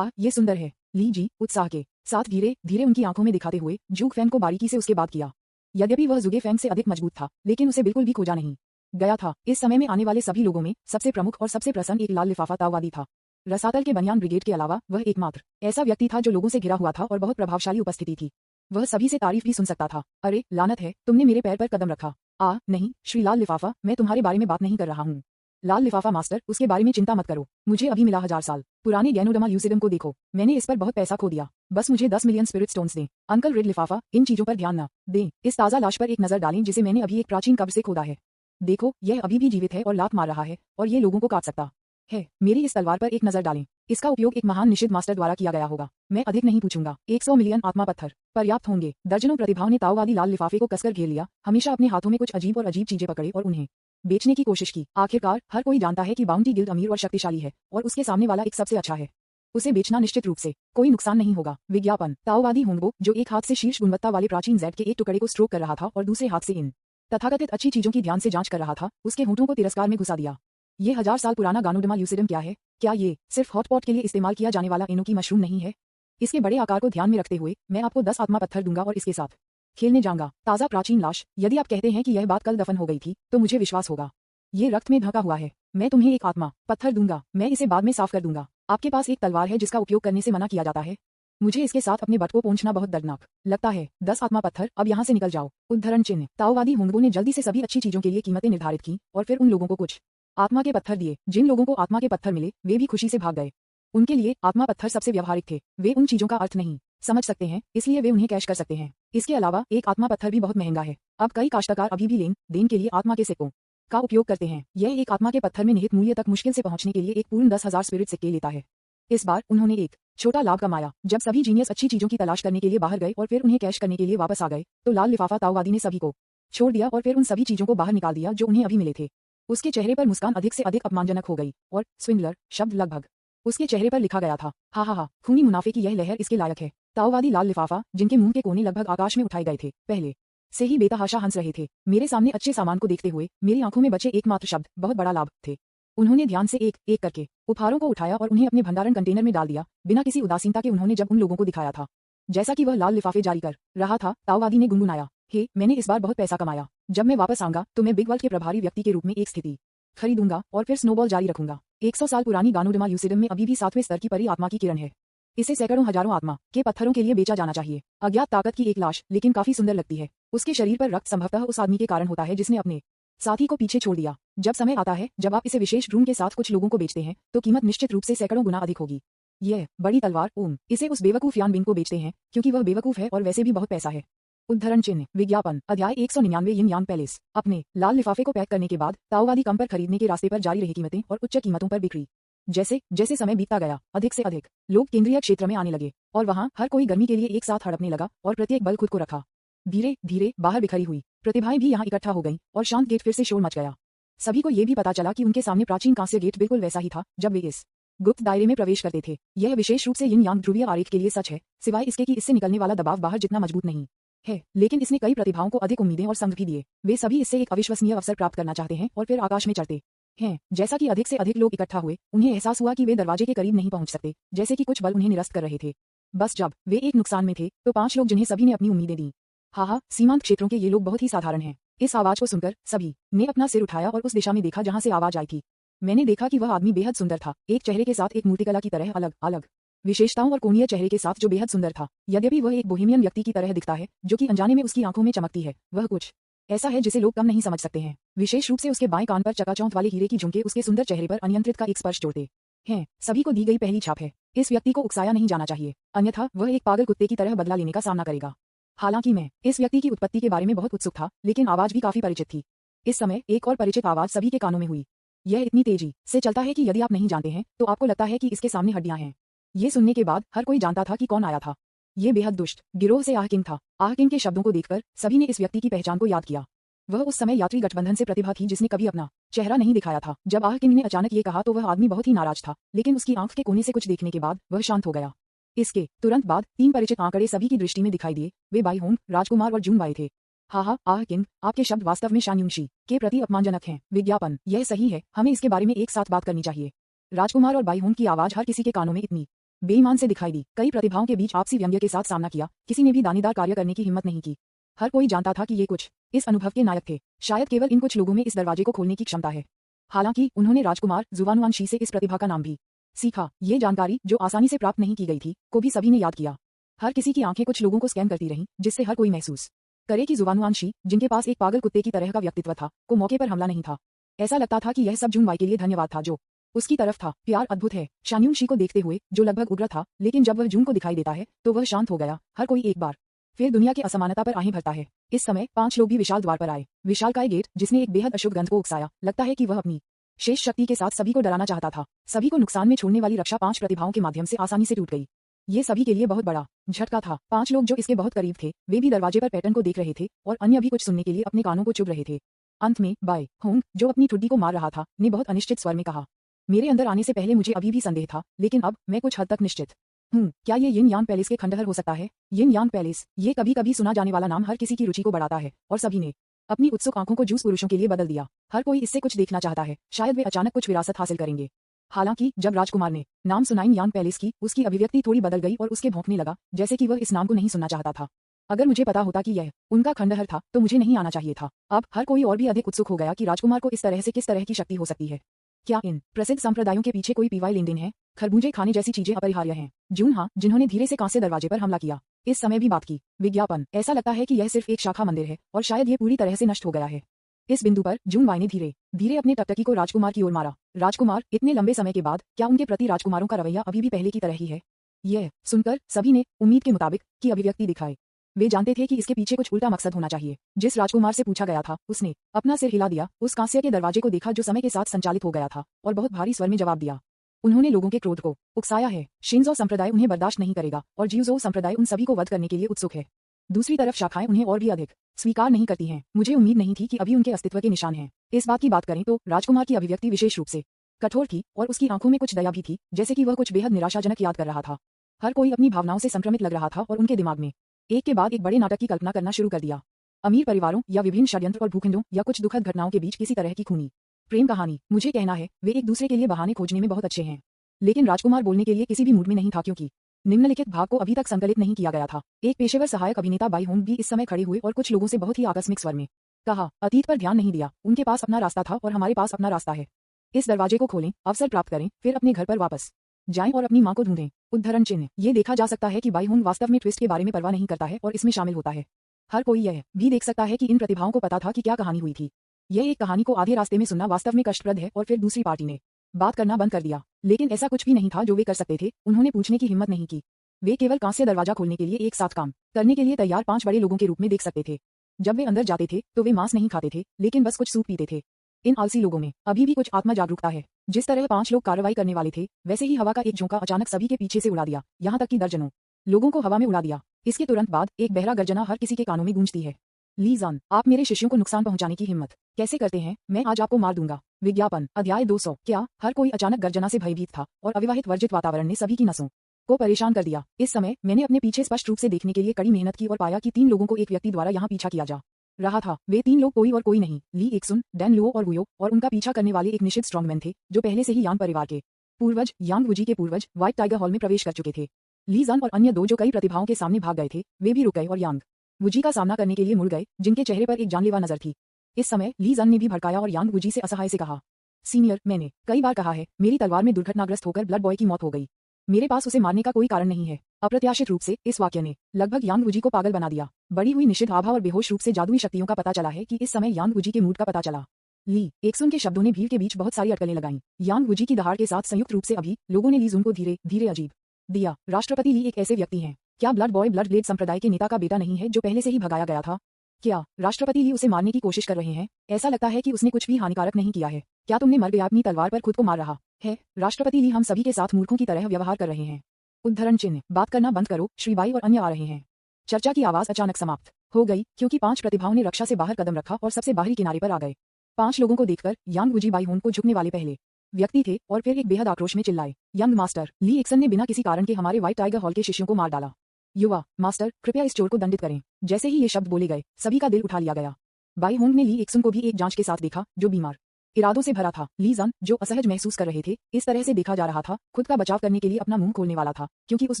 ये सुंदर है। ली जी उत्साह के साथ धीरे धीरे उनकी आंखों में दिखाते हुए जुगफेंग को बारीकी से उसके बाद किया। यद्यपि वह जुगेफेंग से अधिक मजबूत था, लेकिन उसे बिल्कुल भी खोजा नहीं गया था। इस समय में आने वाले सभी लोगों में सबसे प्रमुख और सबसे प्रसन्न एक लाल लिफाफा ताओवादी था। रसातल के बनियान ब्रिगेड के अलावा वह एकमात्र ऐसा व्यक्ति था जो लोगों से घिरा हुआ था और बहुत प्रभावशाली उपस्थिति थी। वह सभी से तारीफ भी सुन सकता था। अरे लानत है, तुमने मेरे पैर पर कदम रखा। नहीं श्री लाल लिफाफा, मैं तुम्हारे बारे में बात नहीं कर रहा हूँ। लाल लिफाफा मास्टर, उसके बारे में चिंता मत करो। मुझे अभी मिला 1000 साल पुराने गैनोडमा ल्यूसिडम को देखो। मैंने इस पर बहुत पैसा खो दिया। बस मुझे 10 मिलियन स्पिरिट स्टोन्स दें। अंकल रेड लिफाफा, इन चीजों पर ध्यान न दें। इस ताजा लाश पर एक नजर डालें जिसे मैंने अभी एक प्राचीन कब्र से खोदा है। देखो, यह अभी भी जीवित है और लात मार रहा है और ये लोगों को काट सकता है। मेरी इस तलवार पर एक नजर डालें। इसका उपयोग एक महान निषिद्ध मास्टर द्वारा किया गया होगा। मैं अधिक नहीं पूछूंगा। 100 मिलियन आत्मा पत्थर पर्याप्त होंगे। दर्जनों प्रतिभाओं ने ताओवादी लाल लिफाफे को कसकर घेर लिया, हमेशा अपने हाथों में कुछ अजीब और अजीब चीजें पकड़े और उन्हें बेचने की कोशिश की। आखिरकार हर कोई जानता है कि बाउंटी गिल्ड अमीर और शक्तिशाली है और उसके सामने वाला एक सबसे अच्छा है। उसे बेचना निश्चित रूप से कोई नुकसान नहीं होगा। विज्ञापन ताओवादी होंगबो, जो एक हाथ से शीर्ष गुणवत्ता वाले प्राचीन जेड के एक टुकड़े को स्ट्रोक कर रहा था और दूसरे हाथ से इन तथाकथित अच्छी चीजों की ध्यान से जांच कर रहा था, उसके होंठों को तिरस्कार में घुसा दिया। ये 1000 साल पुराना गानोडमा ल्यूसिडम क्या है? क्या ये सिर्फ हॉटपॉट के लिए इस्तेमाल किया जाने वाला एनोकी मशरूम नहीं है? इसके बड़े आकार को ध्यान में रखते हुए मैं आपको 10 आत्मा पत्थर दूंगा और इसके साथ खेलने जाऊंगा। ताजा प्राचीन लाश, यदि आप कहते हैं कि यह बात कल दफन हो गई थी तो मुझे विश्वास होगा। ये रक्त में ढका हुआ है। मैं तुम्हें एक आत्मा पत्थर दूंगा। मैं इसे बाद में साफ कर दूंगा। आपके पास एक तलवार है जिसका उपयोग करने से मना किया जाता है। मुझे इसके साथ अपने बट को पोंछना बहुत दर्दनाक लगता है। 10 आत्मा पत्थर, अब यहाँ से निकल जाओ। उद्धरण चिन्ह। ताओवादी होंगबो ने जल्दी से सभी अच्छी चीजों के लिए कीमतें निर्धारित की और फिर उन लोगों को कुछ आत्मा के पत्थर दिए। जिन लोगों को आत्मा के पत्थर मिले वे भी खुशी से भाग गए। उनके लिए आत्मा पत्थर सबसे व्यावहारिक थे। वे उन चीजों का अर्थ नहीं समझ सकते हैं, इसलिए वे उन्हें कैश कर सकते हैं। इसके अलावा एक आत्मा पत्थर भी बहुत महंगा है। अब कई काश्तकार अभी भी लेन देन के लिए आत्मा के सिक्कों का उपयोग करते हैं। यह एक आत्मा के पत्थर में निहित मूल्य तक मुश्किल से पहुंचने के लिए एक पूर्ण 10,000 स्पिरिट सिक्के लेता है। इस बार उन्होंने एक छोटा लाभ कमाया। जब सभी जीनियस अच्छी चीजों की तलाश करने के लिए बाहर गए और फिर उन्हें कैश करने के लिए वापस आ गए, तो लाल लिफाफा ताओवादी ने सभी को छोड़ दिया और फिर उन सभी चीजों को बाहर निकाल दिया जो उन्हें अभी मिले थे। उसके चेहरे पर मुस्कान अधिक से अधिक अपमानजनक हो गई और स्विंडलर शब्द लगभग उसके चेहरे पर लिखा गया था। हा, खूनी मुनाफे की यह लहर इसके लायक है। ताओवादी लाल लिफाफा, जिनके मुंह के कोने लगभग आकाश में उठाए गए थे, पहले से ही बेतहाशा हंस रहे थे। मेरे सामने अच्छे सामान को देखते हुए मेरी आंखों में बचे एकमात्र शब्द बहुत बड़ा लाभ थे। उन्होंने ध्यान से एक एक करके उपहारों को उठाया और उन्हें अपने भंडारण कंटेनर में डाल दिया, बिना किसी उदासीनता के। उन्होंने जब उन लोगों को दिखाया था जैसा कि वह लाल लिफाफे जारी कर रहा था, ताओवादी ने गुनगुनाया, हे, मैंने इस बार बहुत पैसा कमाया। जब मैं वापस आऊंगा तो मैं बिग वर्ल्ड के प्रभारी व्यक्ति के रूप में एक स्थिति खरीदूंगा और फिर स्नोबॉल जारी रखूंगा। 100 साल पुरानी गानोडिमा यूसिडम में अभी भी 7वें स्तर की परी आत्मा की किरण है। इसे सैकड़ों हजारों आत्मा के पत्थरों के लिए बेचा जाना चाहिए। अज्ञात ताकत की एक लाश, लेकिन काफी सुंदर लगती है। उसके शरीर पर रक्त संभवतः उस आदमी के कारण होता है जिसने अपने साथी को पीछे छोड़ दिया। जब समय आता है जब आप इसे विशेष ड्रूम के साथ कुछ लोगों को बेचते हैं तो कीमत निश्चित रूप से सैकड़ों गुना अधिक होगी। यह बड़ी तलवार इसे उस बेवकूफ यान बिंग को बेचते हैं क्योंकि वह बेवकूफ है और वैसे भी बहुत पैसा है। उद्धरण चिन्ह विज्ञापन अध्याय 199 यिन यांग पैलेस। अपने लाल लिफाफे को पैक करने के बाद ताओवादी कम पर खरीदने के रास्ते पर जारी रही कीमतें और उच्च कीमतों पर बिक्री। जैसे जैसे समय बीतता गया अधिक से अधिक लोग केंद्रीय क्षेत्र में आने लगे और वहां हर कोई गर्मी के लिए एक साथ हड़पने लगा और प्रत्येक बल खुद को रखा। धीरे धीरे बाहर बिखरी हुई प्रतिभाएं भी यहाँ इकट्ठा हो गईं और शांत गेट फिर से शोर मच गया। सभी को यह भी पता चला कि उनके सामने प्राचीन कांस्य गेट बिल्कुल वैसा ही था जब वे इस गुप्त दायरे में प्रवेश करते थे। यह विशेष रूप से यिन यांग ध्रुवीय आरेख के लिए सच है, सिवाय इसके कि इससे निकलने वाला दबाव बाहर जितना मजबूत नहीं है, लेकिन इसने कई प्रतिभाओं को अधिक उम्मीदें और संग भी दिए। वे सभी इससे एक अविश्वसनीय अवसर प्राप्त करना चाहते हैं और फिर आकाश में चढ़ते हैं। जैसा कि अधिक से अधिक लोग इकट्ठा हुए, उन्हें एहसास हुआ कि वे दरवाजे के करीब नहीं पहुंच सकते, जैसे कि कुछ बल उन्हें निरस्त कर रहे थे। बस जब वे एक नुकसान में थे तो 5 लोग जिन्हें सभी ने अपनी उम्मीदें दी। हाँ, सीमांत क्षेत्रों के ये लोग बहुत ही साधारण हैं। इस आवाज को सुनकर सभी ने अपना सिर उठाया और उस दिशा में देखा जहां से आवाज आई थी। मैंने देखा कि वह आदमी बेहद सुंदर था, एक चेहरे के साथ एक मूर्तिकला की तरह अलग अलग विशेषताओं और कोणीय चेहरे के साथ जो बेहद सुंदर था। यद्यपि वह एक बोहेमियन व्यक्ति की तरह दिखता है जो कि अनजाने में उसकी आंखों में चमकती है, वह कुछ ऐसा है जिसे लोग कम नहीं समझ सकते हैं। विशेष रूप से उसके बाएं कान पर चकाचौंध वाले हीरे की झुमके उसके सुंदर चेहरे पर अनियंत्रित का एक स्पर्श जोड़ते हैं। सभी को दी गई पहली छाप है। इस व्यक्ति को उकसाया नहीं जाना चाहिए, अन्यथा वह एक पागल कुत्ते की तरह बदला लेने का सामना करेगा। हालांकि मैं इस व्यक्ति की उत्पत्ति के बारे में बहुत उत्सुक था, लेकिन आवाज भी काफी परिचित थी। इस समय एक और परिचित आवाज सभी के कानों में हुई। यह इतनी तेजी से चलता है कि यदि आप नहीं जानते हैं तो आपको लगता है कि इसके सामने हड्डियां हैं। ये सुनने के बाद हर कोई जानता था कि कौन आया था। ये बेहद दुष्ट गिरोह से आह किंग था। आह किंग के शब्दों को देखकर सभी ने इस व्यक्ति की पहचान को याद किया। वह उस समय यात्री गठबंधन से प्रतिभा थी जिसने कभी अपना चेहरा नहीं दिखाया था। जब आह किंग ने अचानक ये कहा तो वह आदमी बहुत ही नाराज था, लेकिन उसकी आंख के कोने से कुछ देखने के बाद वह शांत हो गया। इसके तुरंत बाद 3 परिचित आंकड़े सभी की दृष्टि में दिखाई दिए। वे बाई होंग, राजकुमार और जून बाई थे। हाँ, आह किंग, आपके शब्द वास्तव में शानयुंशी के प्रति अपमानजनक हैं। विज्ञापन, यह सही है, हमें इसके बारे में एक साथ बात करनी चाहिए। राजकुमार और बाई होंग की आवाज हर किसी के कानों में इतनी बेईमान से दिखाई दी। कई प्रतिभाओं के बीच आपसी व्यंग्य के साथ सामना किया, किसी ने भी दानेदार कार्य करने की हिम्मत नहीं की। हर कोई जानता था कि ये कुछ इस अनुभव के नायक थे। शायद केवल इन कुछ लोगों में इस दरवाजे को खोलने की क्षमता है। हालांकि उन्होंने राजकुमार जुवानुआनशी से इस प्रतिभा का नाम भी सीखा। ये जानकारी जो आसानी से प्राप्त नहीं की गई थी को भी सभी ने याद किया। हर किसी की आंखें कुछ लोगों को स्कैन करती रहीं, जिससे हर कोई महसूस करे कि जुवानुआनशी, जिनके पास एक पागल कुत्ते की तरह का व्यक्तित्व था, को मौके पर हमला नहीं था। ऐसा लगता था कि यह सब जून बाई के लिए धन्यवाद था जो उसकी तरफ था। प्यार अद्भुत है, शानयुंशी को देखते हुए जो लगभग उग्र था, लेकिन जब वह जून को दिखाई देता है तो वह शांत हो गया। हर कोई एक बार फिर दुनिया की असमानता पर आहें भरता है। इस समय 5 लोग भी विशाल द्वार पर आए। विशालकाय गेट जिसने एक बेहद अशुद्ध गंध को उकसाया, लगता है कि वह अपनी शेष शक्ति के साथ सभी को डराना चाहता था। सभी को नुकसान में छोड़ने वाली रक्षा 5 प्रतिभाओं के माध्यम से आसानी से टूट गई। ये सभी के लिए बहुत बड़ा झटका था। 5 लोग जो इसके बहुत करीब थे, वे भी दरवाजे पर पैटर्न को देख रहे थे और अन्य भी कुछ सुनने के लिए अपने कानों को चुभ रहे थे। अंत में बाई होंग, जो अपनी ठुड्डी को मार रहा था, ने बहुत अनिश्चित स्वर में कहा, मेरे अंदर आने से पहले मुझे अभी भी संदेह था, लेकिन अब मैं कुछ हद तक निश्चित हूँ। क्या ये यिन यांग पैलेस के खंडहर हो सकता है? यिन यांग पैलेस, ये कभी कभी सुना जाने वाला नाम हर किसी की रुचि को बढ़ाता है और सभी ने अपनी उत्सुक आंखों को जूस पुरुषों के लिए बदल दिया। हर कोई इससे कुछ देखना चाहता है, शायद वे अचानक कुछ विरासत हासिल करेंगे। हालांकि जब राजकुमार ने नाम सुना यिन यांग पैलेस की, उसकी अभिव्यक्ति थोड़ी बदल गई और उसके भौंकने लगा, जैसे कि वह इस नाम को नहीं सुनना चाहता था। अगर मुझे पता होता कि यह उनका खंडहर था तो मुझे नहीं आना चाहिए था। अब हर कोई और भी अधिक उत्सुक हो गया कि राजकुमार को इस तरह से किस तरह की शक्ति हो सकती है। क्या इन प्रसिद्ध संप्रदायों के पीछे कोई पीवाई लेनदेन है? खरबूजे खाने जैसी चीजें अपरिहार्य हैं। जून हाँ, जिन्होंने धीरे से कांस्य दरवाजे पर हमला किया, इस समय भी बात की। विज्ञापन, ऐसा लगता है कि यह सिर्फ एक शाखा मंदिर है और शायद ये पूरी तरह से नष्ट हो गया है। इस बिंदु पर जून बाई ने धीरे धीरे अपने टकटकी को राजकुमार की ओर मारा। राजकुमार, इतने लंबे समय के बाद क्या उनके प्रति राजकुमारों का रवैया अभी भी पहले की तरह ही है? यह सुनकर सभी ने उम्मीद के मुताबिक की अभिव्यक्ति दिखाई। वे जानते थे कि इसके पीछे कुछ उल्टा मकसद होना चाहिए। जिस राजकुमार से पूछा गया था, उसने अपना सिर हिला दिया, उस कांस्य के दरवाजे को देखा जो समय के साथ संचालित हो गया था, और बहुत भारी स्वर में जवाब दिया। उन्होंने लोगों के क्रोध को उकसाया है। शिंजो संप्रदाय उन्हें बर्दाश्त नहीं करेगा और जिउजो संप्रदाय उन सभी को वध करने के लिए उत्सुक है। दूसरी तरफ शाखाएं उन्हें और भी अधिक स्वीकार नहीं करती हैं। मुझे उम्मीद नहीं थी कि अभी उनके अस्तित्व के निशान हैं। इस बात की बात करें तो राजकुमार की अभिव्यक्ति विशेष रूप से कठोर थी और उसकी आंखों में कुछ दया भी थी, जैसे कि वह कुछ बेहद निराशाजनक याद कर रहा था। हर कोई अपनी भावनाओं से संक्रमित लग रहा था और उनके दिमाग में एक के बाद एक बड़े नाटक की कल्पना करना शुरू कर दिया। अमीर परिवारों या विभिन्न षड्यंत्र और भूखंडों या कुछ दुखद घटनाओं के बीच किसी तरह की खूनी प्रेम कहानी। मुझे कहना है वे एक दूसरे के लिए बहाने खोजने में बहुत अच्छे हैं, लेकिन राजकुमार बोलने के लिए किसी भी मूड में नहीं था क्योंकि निम्नलिखित भाग को अभी तक संकलित नहीं किया गया था। एक पेशेवर सहायक अभिनेता बाई होंग भी इस समय खड़े हुए और कुछ लोगों से बहुत ही आकस्मिक स्वर में कहा, अतीत पर ध्यान नहीं दिया, उनके पास अपना रास्ता था और हमारे पास अपना रास्ता है। इस दरवाजे को खोलें, अवसर प्राप्त करें, फिर अपने घर पर वापस जाएं और अपनी मां को ढूंढें। उद्धरण चिन्ह। ये देखा जा सकता है कि बाई होंग वास्तव में ट्विस्ट के बारे में परवाह नहीं करता है और इसमें शामिल होता है। हर कोई यह भी देख सकता है कि इन प्रतिभाओं को पता था कि क्या कहानी हुई थी। यह एक कहानी को आधे रास्ते में सुनना वास्तव में कष्टप्रद है और फिर दूसरी पार्टी ने बात करना बंद कर दिया। लेकिन ऐसा कुछ भी नहीं था जो वे कर सकते थे, उन्होंने पूछने की हिम्मत नहीं की। वे केवल कांस्य दरवाजा खोलने के लिए एक साथ काम करने के लिए तैयार 5 बड़े लोगों के रूप में देख सकते थे। जब वे अंदर जाते थे तो वे मांस नहीं खाते थे, लेकिन बस कुछ सूप पीते थे। इन आलसी लोगों में अभी भी कुछ आत्मा जागरूकता है। जिस तरह 5 लोग कार्रवाई करने वाले थे, वैसे ही हवा का एक झोंका अचानक सभी के पीछे से उड़ा दिया, यहाँ तक कि दर्जनों लोगों को हवा में उड़ा दिया। इसके तुरंत बाद एक बहरा गर्जना हर किसी के कानों में गूंजती है। ली जान, आप मेरे शिष्यों को नुकसान पहुंचाने की हिम्मत कैसे करते हैं? मैं आज आपको मार दूंगा। विज्ञापन। अध्याय 200। क्या हर कोई अचानक गर्जना से भयभीत था और अविवाहित वर्जित वातावरण ने सभी की नसों को परेशान कर दिया। इस समय मैंने अपने पीछे स्पष्ट रूप से देखने के लिए कड़ी मेहनत की और पाया कि 3 लोगों को एक व्यक्ति द्वारा यहाँ पीछा किया जा रहा था। वे 3 लोग कोई और कोई नहीं, ली एक्सुन, डैन लुओ और वुयो, और उनका पीछा करने वाले एक निश्चित स्ट्रॉन्गमैन थे जो पहले से ही यांग परिवार के पूर्वज यांग वुजी के पूर्वज व्हाइट टाइगर हॉल में प्रवेश कर चुके थे। ली जान और अन्य 2 जो कई प्रतिभाओं के सामने भाग गए थे, वे भी रुक गए और यांग वुजी का सामना करने के लिए मुड़ गए, जिनके चेहरे पर एक जानलेवा नजर थी। इस समय ली जान ने भी भड़काया और यांग वुजी से असहाय से कहा, सीनियर, मैंने कई बार कहा है, मेरी तलवार में दुर्घटनाग्रस्त होकर ब्लड बॉय की मौत हो गई। मेरे पास उसे मारने का कोई कारण नहीं है। अप्रत्याशित रूप से इस वाक्य ने लगभग यांग वुजी को पागल बना दिया। बढ़ी हुई निषिद्ध आभा और बेहोश रूप से जादुई शक्तियों का पता चला है कि इस समय यांग वुजी के मूड का पता चला। ली एक्सुन के शब्दों ने भीड़ के बीच बहुत सारी अटकलें लगाईं। यांग वुजी की दहाड़ के साथ संयुक्त रूप से अभी लोगों ने ली जुन को धीरे धीरे अजीब दिया। राष्ट्रपति ली एक ऐसे व्यक्ति हैं, क्या ब्लड बॉय ब्लड ब्लेड संप्रदाय के नेता का बेटा नहीं है जो पहले से ही भगाया गया था? क्या राष्ट्रपति ली उसे मारने की कोशिश कर रहे हैं? ऐसा लगता है कि उसने कुछ भी हानिकारक नहीं किया है। क्या तुमने मर गया अपनी तलवार पर खुद को मार रहा है? राष्ट्रपति ली हम सभी के साथ मूर्खों की तरह व्यवहार कर रहे हैं। उद्धरण चिन्ह। बात करना बंद करो, श्रीबाई और अन्य आ रहे हैं। चर्चा की आवाज अचानक समाप्त हो गई क्योंकि 5 प्रतिभाओं ने रक्षा से बाहर कदम रखा और सबसे बाहरी किनारे पर आ गए। 5 लोगों को देखकर यांग वुजी बाई होंग को झुकने वाले पहले व्यक्ति थे और फिर एक बेहद आक्रोश में चिल्लाए, यंग मास्टर, ली एक्सन ने बिना किसी कारण के हमारे व्हाइट टाइगर हॉल के शिष्यों को मार डाला। युवा मास्टर, कृपया इस चोर को दंडित करें। जैसे ही ये शब्द बोले गए, सभी का दिल उठा लिया गया। बाई होंग ने ली एक्सन को भी एक जांच के साथ देखा, जो बीमार इरादों से भरा था। ली जान, जो असहज महसूस कर रहे थे, इस तरह से देखा जा रहा था, खुद का बचाव करने के लिए अपना मुंह खोलने वाला था, क्योंकि उस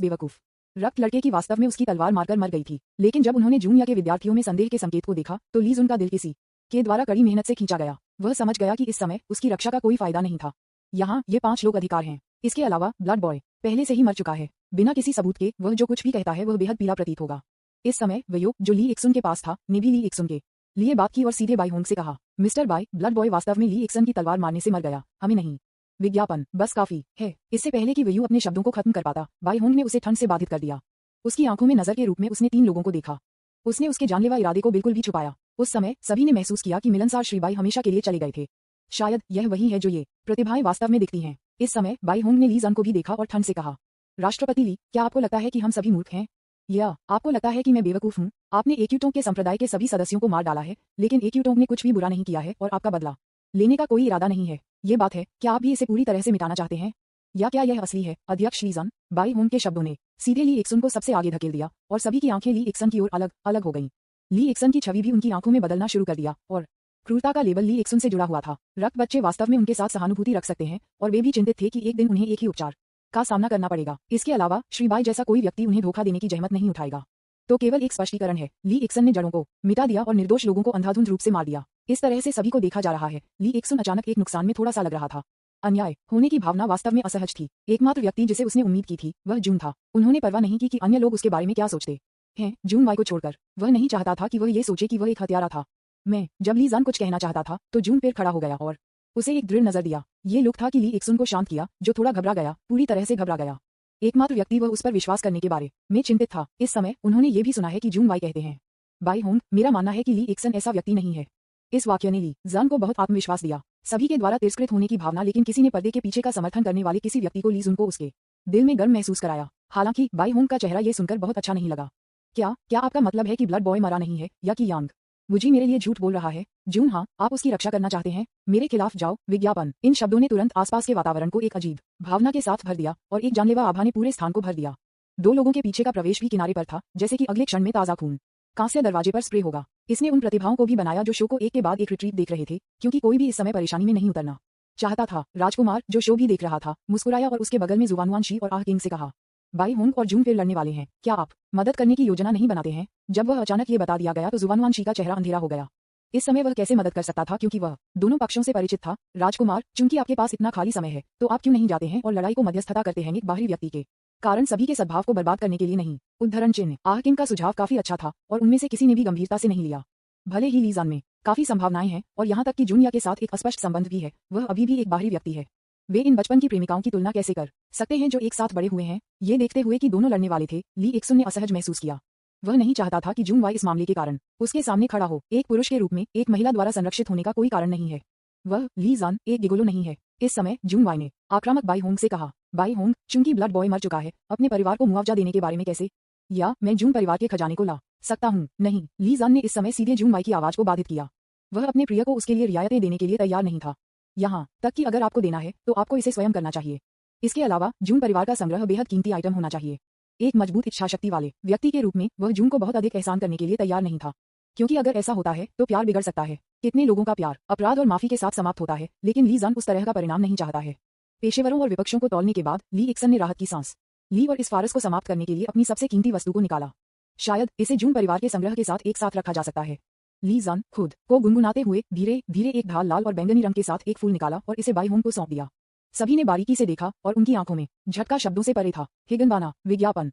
बेवकूफ रक्त लड़के की वास्तव में उसकी तलवार मारकर मर गई थी। लेकिन जब उन्होंने जूनिया के विद्यार्थियों में संदेह के संकेत को देखा, तो ली जुन का दिल किसी के द्वारा कड़ी मेहनत से खींचा गया। वह समझ गया कि इस समय उसकी रक्षा का कोई फायदा नहीं था। यहाँ ये 5 लोग अधिकार हैं। इसके अलावा ब्लड बॉय पहले से ही मर चुका है। बिना किसी सबूत के वह जो कुछ भी कहता है वह बेहद पीला प्रतीत होगा। इस समय वयो, जो ली एक्सुन के पास था, ने भी ली एक्सुन के लिए बात की और सीधे बाई होंग से कहा, मिस्टर बाई, ब्लड बॉय वास्तव में ली एक्सन की तलवार मारने से मर गया, हमें नहीं। विज्ञापन। बस काफी है। इससे पहले कि वयू अपने शब्दों को खत्म कर पाता, बाई होंग ने उसे ठंड से बाधित कर दिया। उसकी आंखों में नजर के रूप में उसने 3 लोगों को देखा। उसने उसके जानलेवा इरादे को बिल्कुल भी छुपाया। उस समय सभी ने महसूस किया कि मिलनसार श्रीबाई हमेशा के लिए चले गए थे। शायद यह वही है जो ये प्रतिभाएं वास्तव में दिखती हैं। इस समय बाई होंग ने ली जान को भी देखा और ठंड से कहा, राष्ट्रपति ली, क्या आपको लगता है कि हम सभी मूर्ख हैं? या आपको लगता है कि मैं बेवकूफ हूँ? आपने एक्यूटोंग के संप्रदाय के सभी सदस्यों को मार डाला है, लेकिन एक्यूटोंग ने कुछ भी बुरा नहीं किया है और आपका बदला लेने का कोई इरादा नहीं है। ये बात है, क्या आप भी इसे पूरी तरह से मिटाना चाहते हैं, या क्या यह असली है? अध्यक्ष ली जान, बाई होंग के शब्दों ने सीधे ली एक्सन को सबसे आगे धकेल दिया और सभी की आंखें ली एक्सन की ओर अलग अलग हो गईं। ली एक्सन की छवि भी उनकी आंखों में बदलना शुरू कर दिया और क्रूरता का लेबल ली एक्सन से जुड़ा हुआ था। रक्त बच्चे वास्तव में उनके साथ सहानुभूति रख सकते हैं और वे भी चिंतित थे कि एक दिन उन्हें एक ही उपचार का सामना करना पड़ेगा। इसके अलावा श्रीबाई जैसा कोई व्यक्ति उन्हें धोखा देने की जहमत नहीं उठाएगा। तो केवल एक स्पष्टीकरण है, ली एक्सन ने जड़ों को मिटा दिया और निर्दोष लोगों को अंधाधुंध रूप से मार दिया। इस तरह से सभी को देखा जा रहा है। ली एक्सन अचानक एक नुकसान में थोड़ा सा लग रहा था। अन्याय होने की भावना वास्तव में असहज थी। एकमात्र व्यक्ति जिसे उसने उम्मीद की थी वह जून था। उन्होंने परवाह नहीं की कि अन्य लोग उसके बारे में क्या सोचते हैं। जून वाई को छोड़कर वह नहीं चाहता था कि वह ये सोचे कि वह एक हत्यारा था। जब ली जान कुछ कहना चाहता था तो जून फिर खड़ा हो गया और उसे एक दृढ़ नजर दिया। ये लुक था कि ली एक्सन को शांत किया, जो थोड़ा घबरा गया, पूरी तरह से घबरा गया। एकमात्र व्यक्ति वह उस पर विश्वास करने के बारे में चिंतित था। इस समय उन्होंने ये भी सुना है कि जून वाई कहते हैं, बाई होंग, मेरा मानना है कि ली एक्सन ऐसा व्यक्ति नहीं है। इस वाक्य ने ली जान को बहुत आत्मविश्वास दिया। सभी के द्वारा तिरस्कृत होने की भावना, लेकिन किसी ने पर्दे के पीछे का समर्थन करने वाले किसी व्यक्ति को ली जुन को उसके दिल में गर्व महसूस कराया। हालांकि बाई होंग का चेहरा ये सुनकर बहुत अच्छा नहीं लगा। क्या आपका मतलब है कि ब्लड बॉय मरा नहीं है, या कि यांग वुजी मेरे लिए झूठ बोल रहा है? जून, हाँ, आप उसकी रक्षा करना चाहते हैं, मेरे खिलाफ जाओ। विज्ञापन। इन शब्दों ने तुरंत आसपास के वातावरण को एक अजीब भावना के साथ भर दिया और एक जानलेवा आभा ने पूरे स्थान को भर दिया। 2 लोगों के पीछे का प्रवेश भी किनारे पर था, जैसे कि अगले क्षण में ताजा खून कांस्य दरवाजे पर स्प्रे होगा। इसने उन प्रतिभाओं को भी बनाया जो शो को एक के बाद एक रिट्रीट देख रहे थे, क्योंकि कोई भी इस समय परेशानी में नहीं उतरना चाहता था। राजकुमार, जो शो भी देख रहा था, मुस्कुराया और उसके बगल में जुवानुआन शी और आह किंग से कहा, बाई होंग और जून फिर लड़ने वाले हैं, क्या आप मदद करने की योजना नहीं बनाते हैं? जब वह अचानक ये बता दिया गया तो जुवानुआन शी का चेहरा अंधेरा हो गया। इस समय वह कैसे मदद कर सकता था, क्योंकि वह दोनों पक्षों से परिचित था। राजकुमार, चूंकि आपके पास इतना खाली समय है, तो आप क्यों नहीं जाते हैं और लड़ाई को मध्यस्थता करते हैं एक बाहरी व्यक्ति के कारण सभी के सद्भाव को बर्बाद करने के लिए नहीं। उद्धरण चिन्ह। आह किंग का सुझाव काफी अच्छा था और उनमें से किसी ने भी गंभीरता से नहीं लिया। भले ही लीजान में काफी संभावनाएं हैं और यहाँ तक कि जूनिया के साथ एक अस्पष्ट संबंध भी है, वह अभी भी एक बाहरी व्यक्ति है। वे इन बचपन की प्रेमिकाओं की तुलना कैसे कर सकते हैं जो एक साथ बड़े हुए हैं? ये देखते हुए कि दोनों लड़ने वाले थे, ली एक्सन ने असहज महसूस किया। वह नहीं चाहता था कि जून वाई इस मामले के कारण उसके सामने खड़ा हो। एक पुरुष के रूप में एक महिला द्वारा संरक्षित होने का कोई कारण नहीं है। वह लीजान एक गिगोलो नहीं है। इस समय जून वाई ने आक्रामक बाई होंग से कहा, बाई होंग, चूंकि ब्लड बॉय मर चुका है, अपने परिवार को मुआवजा देने के बारे में कैसे? या मैं जून परिवार के खजाने को ला सकता हूँ? नहीं। लीजान ने इस समय सीधे जून वाई की आवाज को बाधित किया। वह अपने प्रिय को उसके लिए रियायतें देने के लिए तैयार नहीं था। यहाँ तक कि अगर आपको देना है तो आपको इसे स्वयं करना चाहिए। इसके अलावा जून परिवार का संग्रह बेहद कीमती आइटम होना चाहिए। एक मजबूत इच्छाशक्ति वाले व्यक्ति के रूप में वह जून को बहुत अधिक एहसान करने के लिए तैयार नहीं था, क्योंकि अगर ऐसा होता है तो प्यार बिगड़ सकता है। कितने लोगों का प्यार अपराध और माफी के साथ समाप्त होता है, लेकिन लीजान उस तरह का परिणाम नहीं चाहता है। पेशेवरों और विपक्षों को तौलने के बाद ली एक्सन ने राहत की सांस ली और इस फारस को समाप्त करने के लिए अपनी सबसे कीमती वस्तु को निकाला। शायद इसे जून परिवार के संग्रह के साथ एक साथ रखा जा सकता है। लीजान खुद को गुनगुनाते हुए धीरे धीरे एक ढाल लाल और बैंगनी रंग के साथ एक फूल निकाला और इसे बाई होंग को सौंप दिया। सभी ने बारीकी से देखा और उनकी आंखों में झटका शब्दों से परे था। हिगनबाना विज्ञापन।